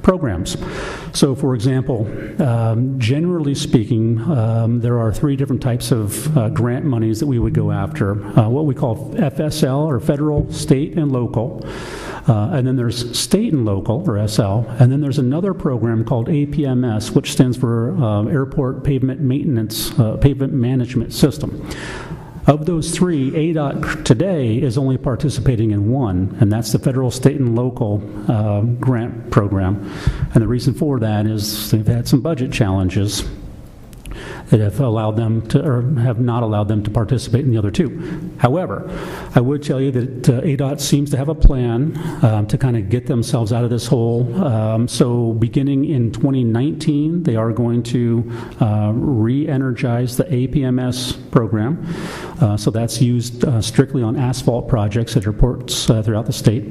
programs. So, for example, generally speaking, there are three different types of grant monies that we would go after. What we call FSL, or federal, state, and local. And then there's state and local, or SL. And then there's another program called APMS, which stands for Airport Pavement Maintenance, Pavement Management System. Of those three, ADOT today is only participating in one, and that's the federal, state, and local grant program. And the reason for that is they've had some budget challenges that have allowed them to, or have not allowed them to participate in the other two. However, I would tell you that ADOT seems to have a plan to kind of get themselves out of this hole. So beginning in 2019, they are going to re-energize the APMS program. So that's used strictly on asphalt projects at airports throughout the state.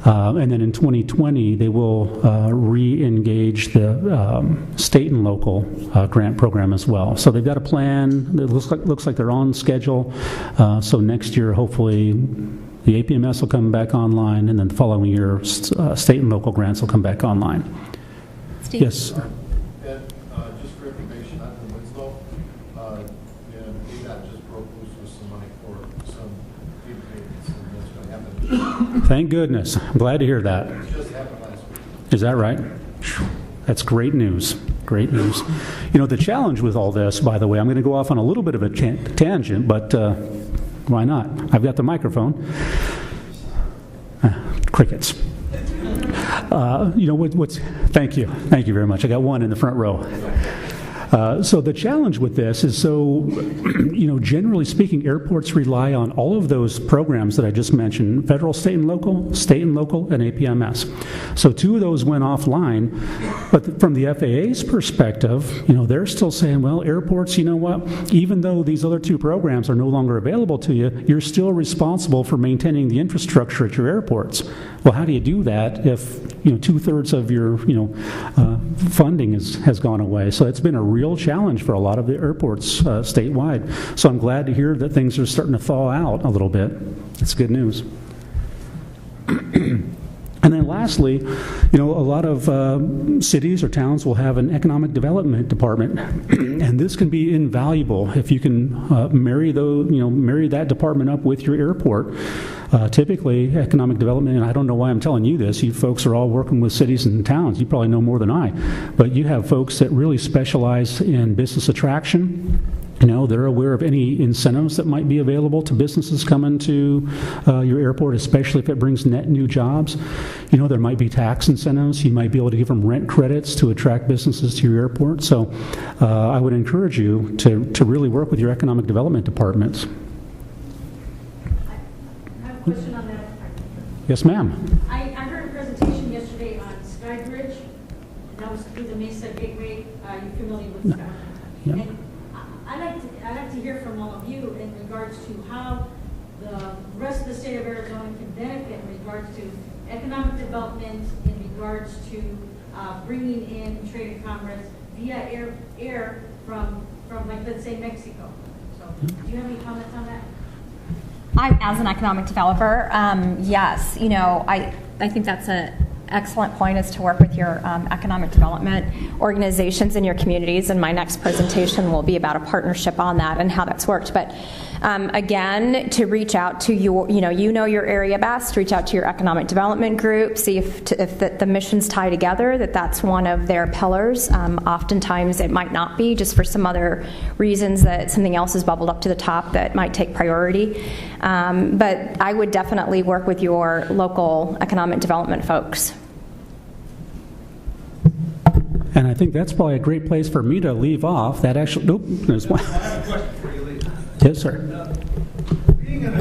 And then in 2020, they will re-engage the state and local grant program as well. So they've got a plan. It looks like they're on schedule. So next year, hopefully, the APMS will come back online, and then the following year, state and local grants will come back online. Steve? Yes. Ed, just for information, I'm from Winslow, and ADOT just broke loose with some money for some field maintenance, and that's going to happen. Thank goodness. I'm glad to hear that. It just happened last week. Is that right? That's great news. Great news. The challenge with all this, by the way, I'm going to go off on a little bit of a tangent, but why not? I've got the microphone. Crickets. Thank you. Thank you very much. I got one in the front row. So the challenge with this is, generally speaking, airports rely on all of those programs that I just mentioned, federal, state and local, and APMS. So two of those went offline, but from the FAA's perspective, they're still saying, well, airports, you know what, even though these other two programs are no longer available to you, you're still responsible for maintaining the infrastructure at your airports. Well, how do you do that if, 2/3 of your, funding has gone away? So it's been a real challenge for a lot of the airports statewide. So I'm glad to hear that things are starting to thaw out a little bit. It's good news. And then lastly, a lot of cities or towns will have an economic development department, and this can be invaluable if you can marry that department up with your airport. Typically, economic development, and I don't know why I'm telling you this, you folks are all working with cities and towns, you probably know more than I, but you have folks that really specialize in business attraction. They're aware of any incentives that might be available to businesses coming to your airport, especially if it brings net new jobs. There might be tax incentives. You might be able to give them rent credits to attract businesses to your airport. So I would encourage you to really work with your economic development departments. I have a question on that. Yes, ma'am. I heard a presentation yesterday on Skybridge. That was through the Mesa Gateway. Are you familiar with Skybridge? Yeah. And I'd like to hear from all of you in regards to how the rest of the state of Arizona can benefit in regards to economic development, in regards to bringing in trade and commerce via air from like, let's say, Mexico. So do you have any comments on that? As an economic developer, yes, I think that's an excellent point, is to work with your economic development organizations in your communities, and my next presentation will be about a partnership on that and how that's worked. But again, to reach out to your area best, reach out to your economic development group, see if the missions tie together, that's one of their pillars. Oftentimes it might not be, just for some other reasons that something else is bubbled up to the top that might take priority. But I would definitely work with your local economic development folks. And I think that's probably a great place for me to leave off. That actually, there's one. I have a question for you, Lee. Yes, sir. Being from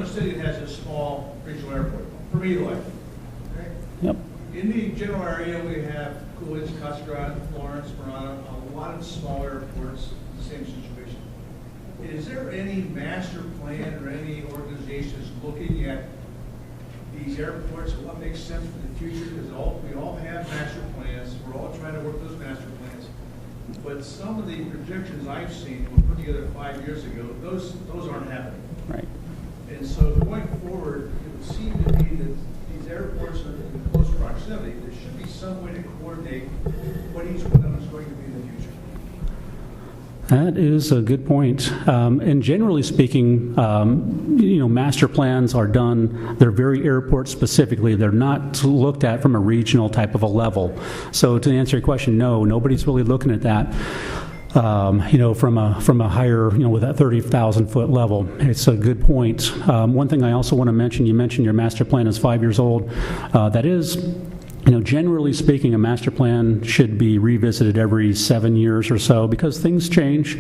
a city that has a small regional airport, for me, like, okay? Yep. In the general area, we have Coolidge, Cascade, Florence, Murano, a lot of small airports, the same situation. Is there any master plan or any organizations looking at these airports and what makes sense for the future? Because we all have master plans. We're all trying to work those master plans. But some of the projections I've seen were put together 5 years ago. Those aren't happening. Right. And so going forward, it would seem to me that these airports are in close proximity. There should be some way to coordinate what each one of them is going to be in the future. That is a good point. And generally speaking, master plans are done, they're very airport specifically. They're not looked at from a regional type of a level. So to answer your question, no, nobody's really looking at that. From a higher, with that 30,000 foot level. It's a good point. One thing I also want to mention, you mentioned your master plan is 5 years old. That is, generally speaking, a master plan should be revisited every 7 years or so because things change.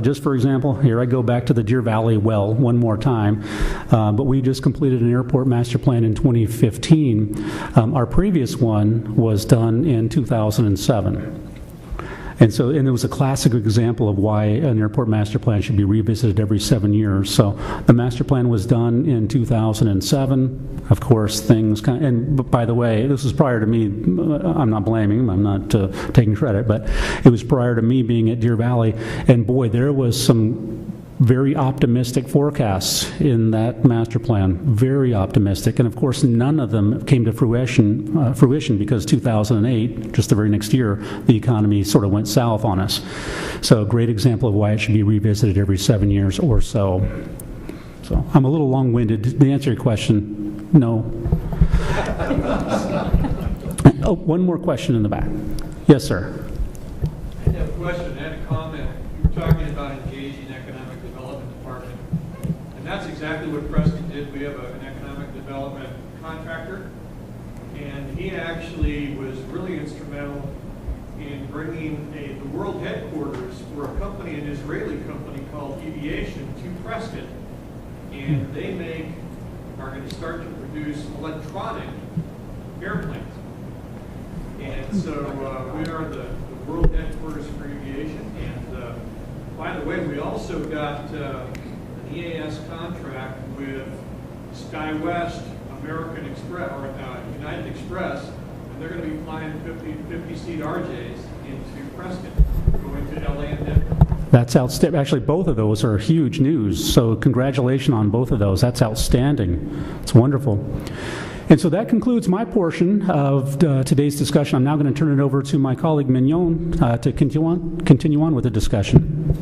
Just for example, here I go back to the Deer Valley well one more time, but we just completed an airport master plan in 2015. Our previous one was done in 2007. And it was a classic example of why an airport master plan should be revisited every 7 years. So the master plan was done in 2007. Of course, and by the way, this was prior to me. I'm not blaming him. I'm not taking credit, but it was prior to me being at Deer Valley. And boy, there was some very optimistic forecasts in that master plan, very optimistic. And of course, none of them came to fruition because 2008, just the very next year, the economy sort of went south on us. So a great example of why it should be revisited every 7 years or so. So I'm a little long-winded. To answer your question, no. Oh, one more question in the back. Yes, sir. I have a question and a comment. You were talking about engaging economic development department, and that's exactly what Preston did. We have an economic development contractor, and he actually was really instrumental in bringing the world headquarters for a company, an Israeli company called Avionics, to Preston, and they are going to start to produce electronic airplanes. And so we are the world headquarters for aviation. And by the way, we also got an EAS contract with SkyWest, American Express, or United Express, and they're going to be flying 50-seat RJs into Preston, going to LA and Denver. That's outstanding. Actually, both of those are huge news. So congratulations on both of those. That's outstanding. It's wonderful. And so that concludes my portion of today's discussion. I'm now going to turn it over to my colleague Mignon to continue on with the discussion.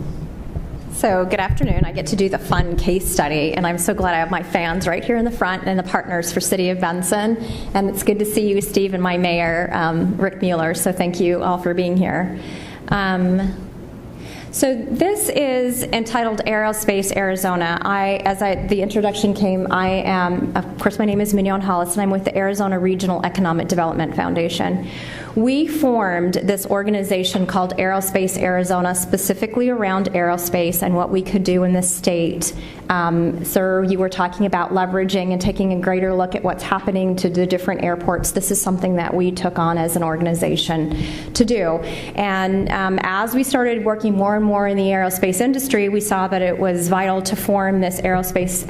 So good afternoon. I get to do the fun case study, and I'm so glad I have my fans right here in the front and the partners for City of Benson. And it's good to see you, Steve, and my mayor, Rick Mueller. So thank you all for being here. So this is entitled Aerospace Arizona. The introduction came, I am, of course, my name is Mignon Hollis, and I'm with the Arizona Regional Economic Development Foundation. We formed this organization called Aerospace Arizona specifically around aerospace and what we could do in this state. Sir, you were talking about leveraging and taking a greater look at what's happening to the different airports. This is something that we took on as an organization to do. And as we started working more and more in the aerospace industry, we saw that it was vital to form this Aerospace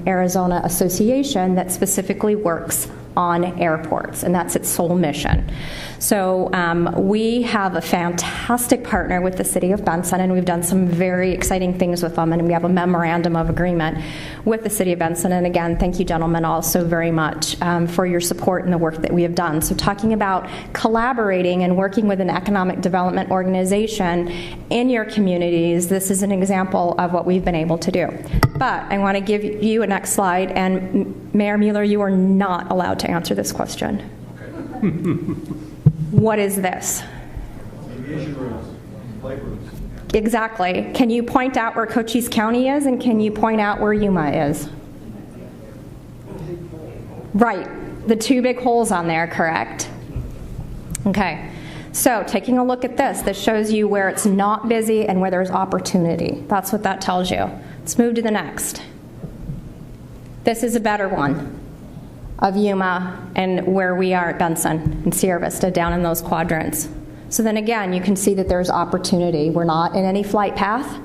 Arizona Association that specifically works on airports, and that's its sole mission. So we have a fantastic partner with the City of Benson, and we've done some very exciting things with them, and we have a memorandum of agreement with the City of Benson. And again, thank you, gentlemen, also very much for your support in the work that we have done. So talking about collaborating and working with an economic development organization in your communities, this is an example of what we've been able to do. But I want to give you a next slide, and Mayor Mueller, you are not allowed to answer this question. Okay. What is this? Aviation rooms, flight rooms. Exactly. Can you point out where Cochise County is, and can you point out where Yuma is? Right. The two big holes on there, correct? Okay. So taking a look at this shows you where it's not busy and where there's opportunity. That's what that tells you. Let's move to the next. This is a better one of Yuma and where we are at Benson and Sierra Vista down in those quadrants. So then again, you can see that there's opportunity. We're not in any flight path.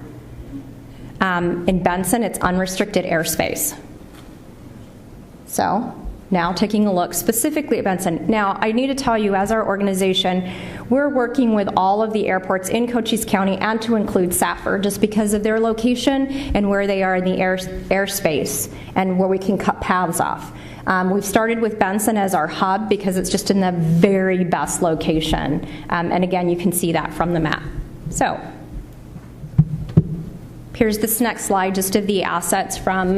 In Benson, it's unrestricted airspace. So now taking a look specifically at Benson. Now, I need to tell you, as our organization, we're working with all of the airports in Cochise County and to include Safford just because of their location and where they are in the airspace and where we can cut paths off. We've started with Benson as our hub because it's just in the very best location. And again, you can see that from the map. So here's this next slide just of the assets from,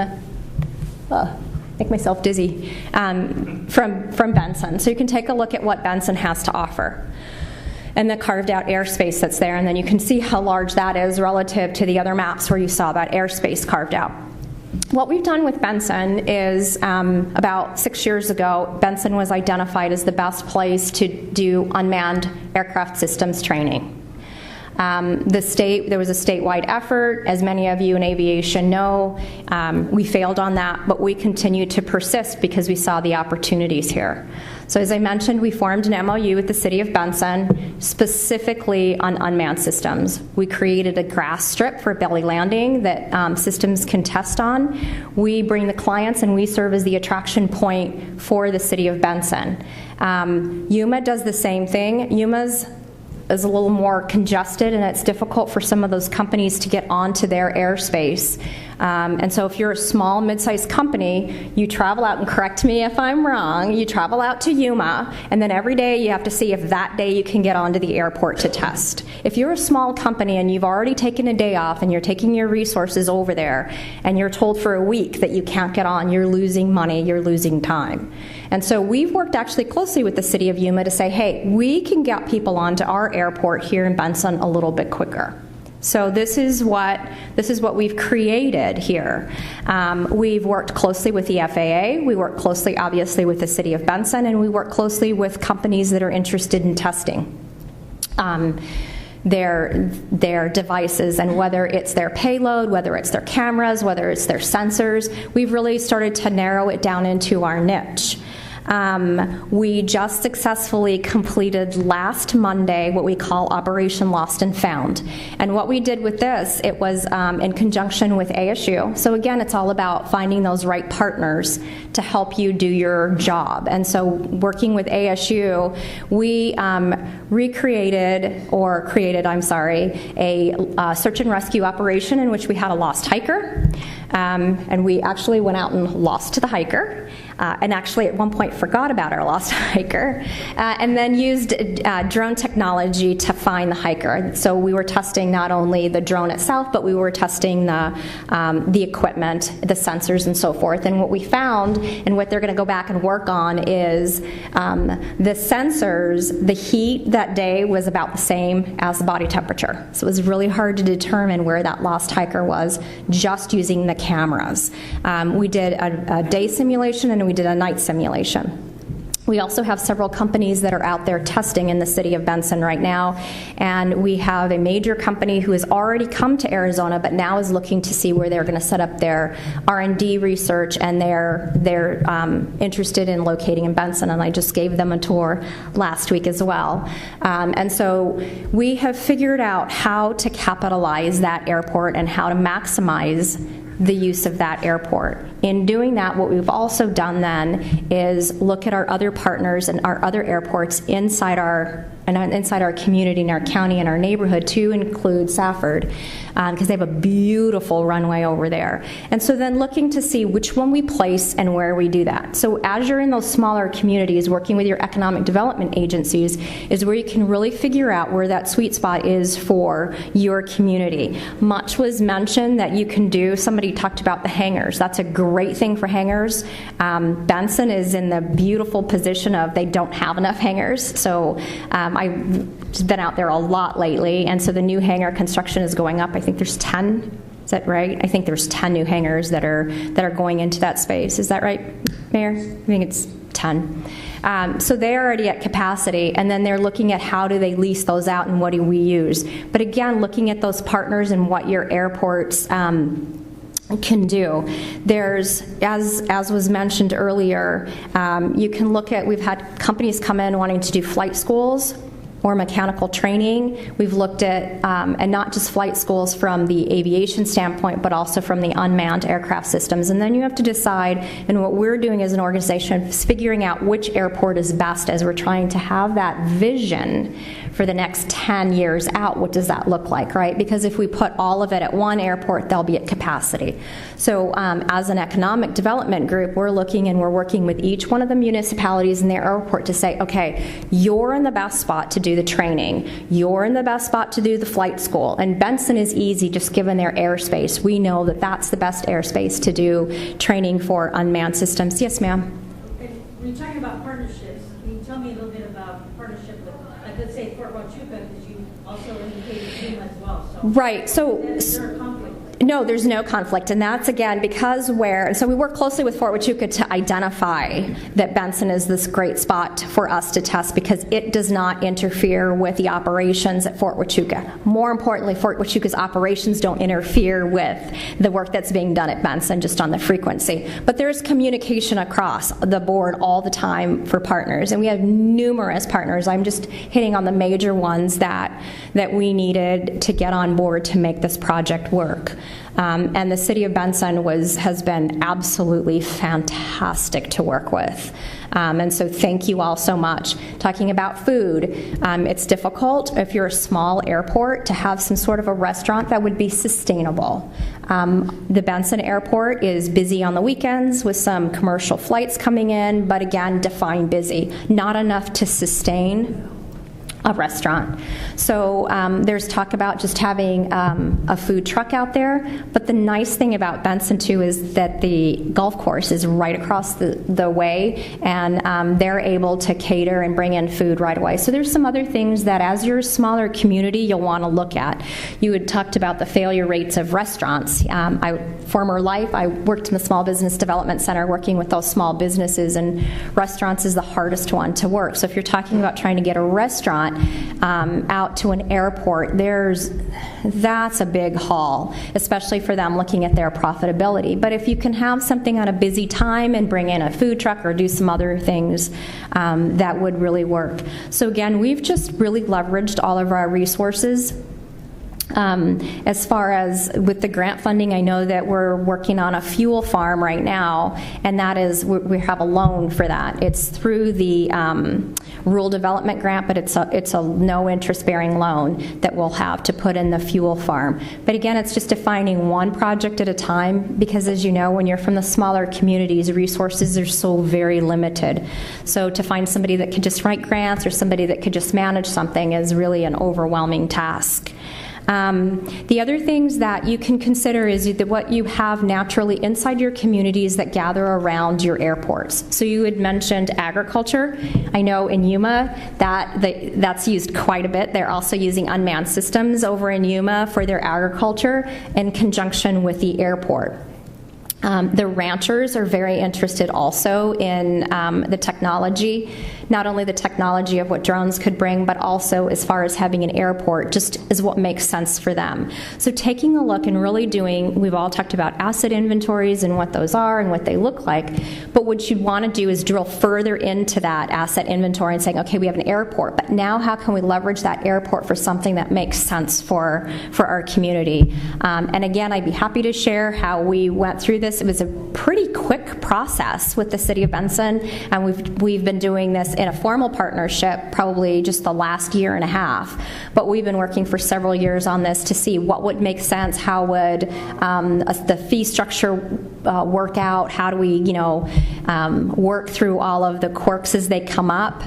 make myself dizzy, from Benson. So you can take a look at what Benson has to offer and the carved out airspace that's there. And then you can see how large that is relative to the other maps where you saw that airspace carved out. What we've done with Benson is about 6 years ago, Benson was identified as the best place to do unmanned aircraft systems training. There was a statewide effort, as many of you in aviation know. We failed on that, but we continued to persist because we saw the opportunities here. So as I mentioned, we formed an MOU with the City of Benson specifically on unmanned systems. We created a grass strip for belly landing that systems can test on. We bring the clients and we serve as the attraction point for the City of Benson. Yuma does the same thing. Yuma's is a little more congested, and it's difficult for some of those companies to get onto their airspace. And so if you're a small, mid-sized company, you travel out, and correct me if I'm wrong, you travel out to Yuma, and then every day you have to see if that day you can get onto the airport to test. If you're a small company and you've already taken a day off and you're taking your resources over there, and you're told for a week that you can't get on, you're losing money, you're losing time. And so we've worked actually closely with the City of Yuma to say, hey, we can get people onto our airport here in Benson a little bit quicker. So this is what we've created here. We've worked closely with the FAA. We work closely, obviously, with the City of Benson, and we work closely with companies that are interested in testing their devices, and whether it's their payload, whether it's their cameras, whether it's their sensors. We've really started to narrow it down into our niche. We just successfully completed last Monday what we call Operation Lost and Found. And what we did with this, it was in conjunction with ASU. So again, it's all about finding those right partners to help you do your job. And so working with ASU, we created a search and rescue operation in which we had a lost hiker. And we actually went out and lost the hiker. and actually at one point forgot about our lost hiker, and then used drone technology to find the hiker. So we were testing not only the drone itself, but we were testing the equipment, the sensors, and so forth. And what we found, and what they're going to go back and work on, is the sensors, the heat that day was about the same as the body temperature. So it was really hard to determine where that lost hiker was just using the cameras. We did a day simulation and we did a night simulation. We also have several companies that are out there testing in the city of Benson right now, and we have a major company who has already come to Arizona but now is looking to see where they're going to set up their R&D research, and they're interested in locating in Benson, and I just gave them a tour last week as well. And so we have figured out how to capitalize that airport and how to maximize the use of that airport. In doing that, what we've also done then is look at our other partners and our other airports inside our community, in our county, and our neighborhood, to include Safford, because they have a beautiful runway over there. And so then looking to see which one we place and where we do that. So as you're in those smaller communities, working with your economic development agencies is where you can really figure out where that sweet spot is for your community. Much was mentioned that you can do, somebody talked about the hangars. That's a great thing for hangars. Benson is in the beautiful position of they don't have enough hangars. So I've been out there a lot lately, and so the new hangar construction is going up. I think there's 10. Is that right? I think there's 10 new hangars that are going into that space. Is that right, Mayor? I think it's 10. So they're already at capacity, and then they're looking at how do they lease those out and what do we use. But again, looking at those partners and what your airports can do. There's, as was mentioned earlier, you can look at, we've had companies come in wanting to do flight schools or mechanical training. We've looked at, and not just flight schools from the aviation standpoint, but also from the unmanned aircraft systems. And then you have to decide, and what we're doing as an organization is figuring out which airport is best as we're trying to have that vision for the next 10 years out. What does that look like, right? Because if we put all of it at one airport, they'll be at capacity. So as an economic development group, we're looking and we're working with each one of the municipalities in their airport to say, okay, you're in the best spot to do the training. You're in the best spot to do the flight school. And Benson is easy, just given their airspace. We know that that's the best airspace to do training for unmanned systems. Yes, ma'am? When you're talking about partnerships, can you tell me a little bit about partnership with, like, let's say Fort Huachuca, because you also indicated FEMA as well. So right. So is there a conflict? No, there's no conflict, and that's again because so we work closely with Fort Huachuca to identify that Benson is this great spot for us to test because it does not interfere with the operations at Fort Huachuca. More importantly, Fort Huachuca's operations don't interfere with the work that's being done at Benson, just on the frequency. But there's communication across the board all the time for partners, and we have numerous partners. I'm just hitting on the major ones that we needed to get on board to make this project work. And the city of Benson has been absolutely fantastic to work with. And so thank you all so much. Talking about food, it's difficult if you're a small airport to have some sort of a restaurant that would be sustainable. The Benson airport is busy on the weekends with some commercial flights coming in, but again, define busy. Not enough to sustain a restaurant. So there's talk about just having a food truck out there, but the nice thing about Benson too is that the golf course is right across the way, and they're able to cater and bring in food right away. So there's some other things that as you're a smaller community you'll want to look at. You had talked about the failure rates of restaurants. Former life, I worked in the Small Business Development Center working with those small businesses, and restaurants is the hardest one to work. So if you're talking about trying to get a restaurant out to an airport, that's a big haul, especially for them looking at their profitability. But if you can have something on a busy time and bring in a food truck or do some other things, that would really work. So again, we've just really leveraged all of our resources As far as with the grant funding, I know that we're working on a fuel farm right now, and that is, we have a loan for that. It's through the rural development grant, but it's a no interest bearing loan that we'll have to put in the fuel farm. But again, it's just defining one project at a time, because as you know, when you're from the smaller communities, resources are so very limited. So to find somebody that could just write grants or somebody that could just manage something is really an overwhelming task. The other things that you can consider is what you have naturally inside your communities that gather around your airports. So you had mentioned agriculture. I know in Yuma that's used quite a bit. They're also using unmanned systems over in Yuma for their agriculture in conjunction with the airport. The ranchers are very interested also in the technology, not only the technology of what drones could bring, but also as far as having an airport just is what makes sense for them. So taking a look and really we've all talked about asset inventories and what those are and what they look like, but what you'd want to do is drill further into that asset inventory and saying, okay, we have an airport, but now how can we leverage that airport for something that makes sense for our community? And again, I'd be happy to share how we went through this. It was a pretty quick process with the City of Benson, and we've been doing this in a formal partnership probably just the last year and a half. But we've been working for several years on this to see what would make sense, how would the fee structure work out, how do we work through all of the quirks as they come up,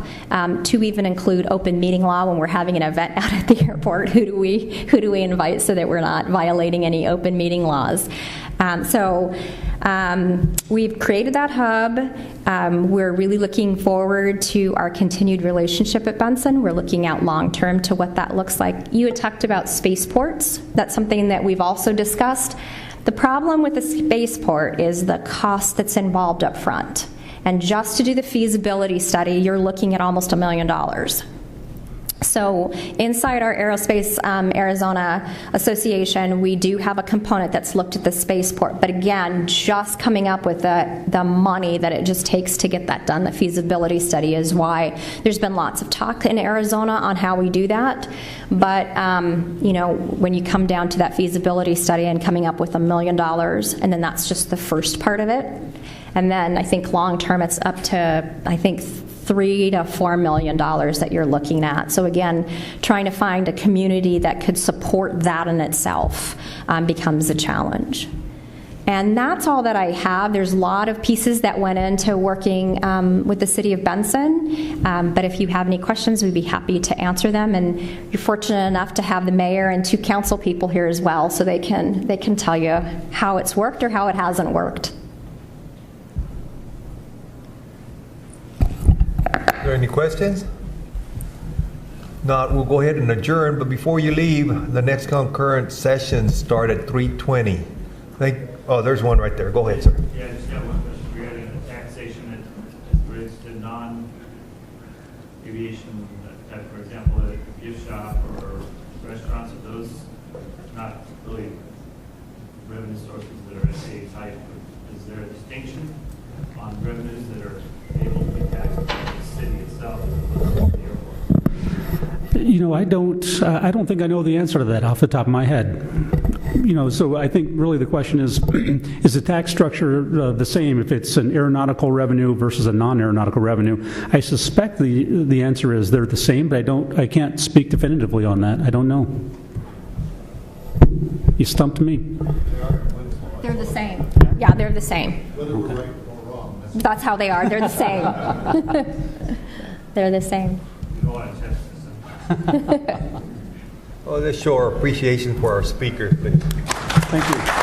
to even include open meeting law when we're having an event out at the airport. Who do we invite so that we're not violating any open meeting laws? We've created that hub. We're really looking forward to our continued relationship at Benson. We're looking out long term to what that looks like. You had talked about spaceports. That's something that we've also discussed. The problem with the spaceport is the cost that's involved up front. And just to do the feasibility study, you're looking at almost $1 million. So inside our Aerospace Arizona Association, we do have a component that's looked at the spaceport. But again, just coming up with the money that it just takes to get that done, the feasibility study, is why there's been lots of talk in Arizona on how we do that. But, when you come down to that feasibility study and coming up with $1 million, and then that's just the first part of it. And then I think long term it's up to, $3 to $4 million that you're looking at. So again, trying to find a community that could support that in itself becomes a challenge. And that's all that I have. There's a lot of pieces that went into working with the City of Benson. But if you have any questions, we'd be happy to answer them. And you're fortunate enough to have the mayor and 2 council people here as well, so they can tell you how it's worked or how it hasn't worked. Are there any questions? Not, we'll go ahead and adjourn, but before you leave, the next concurrent sessions start at 3:20. There's one right there. Go ahead, sir. Yeah, I just got one question regarding the taxation that relates to non-aviation, for example, a gift shop or restaurants. Are those not really revenue sources that are FAA type? Is there a distinction on revenues that are able to be taxed by the city itself as opposed to the airport? I don't think I know the answer to that off the top of my head. So I think really the question is the tax structure the same if it's an aeronautical revenue versus a non-aeronautical revenue? I suspect the answer is they're the same, but I can't speak definitively on that. I don't know. You stumped me. They're the same. Yeah, they're the same. Whether we're right or wrong. That's how they are. They're the same. They're the same. You know what I test this. Let's show our appreciation for our speakers, please. Thank you.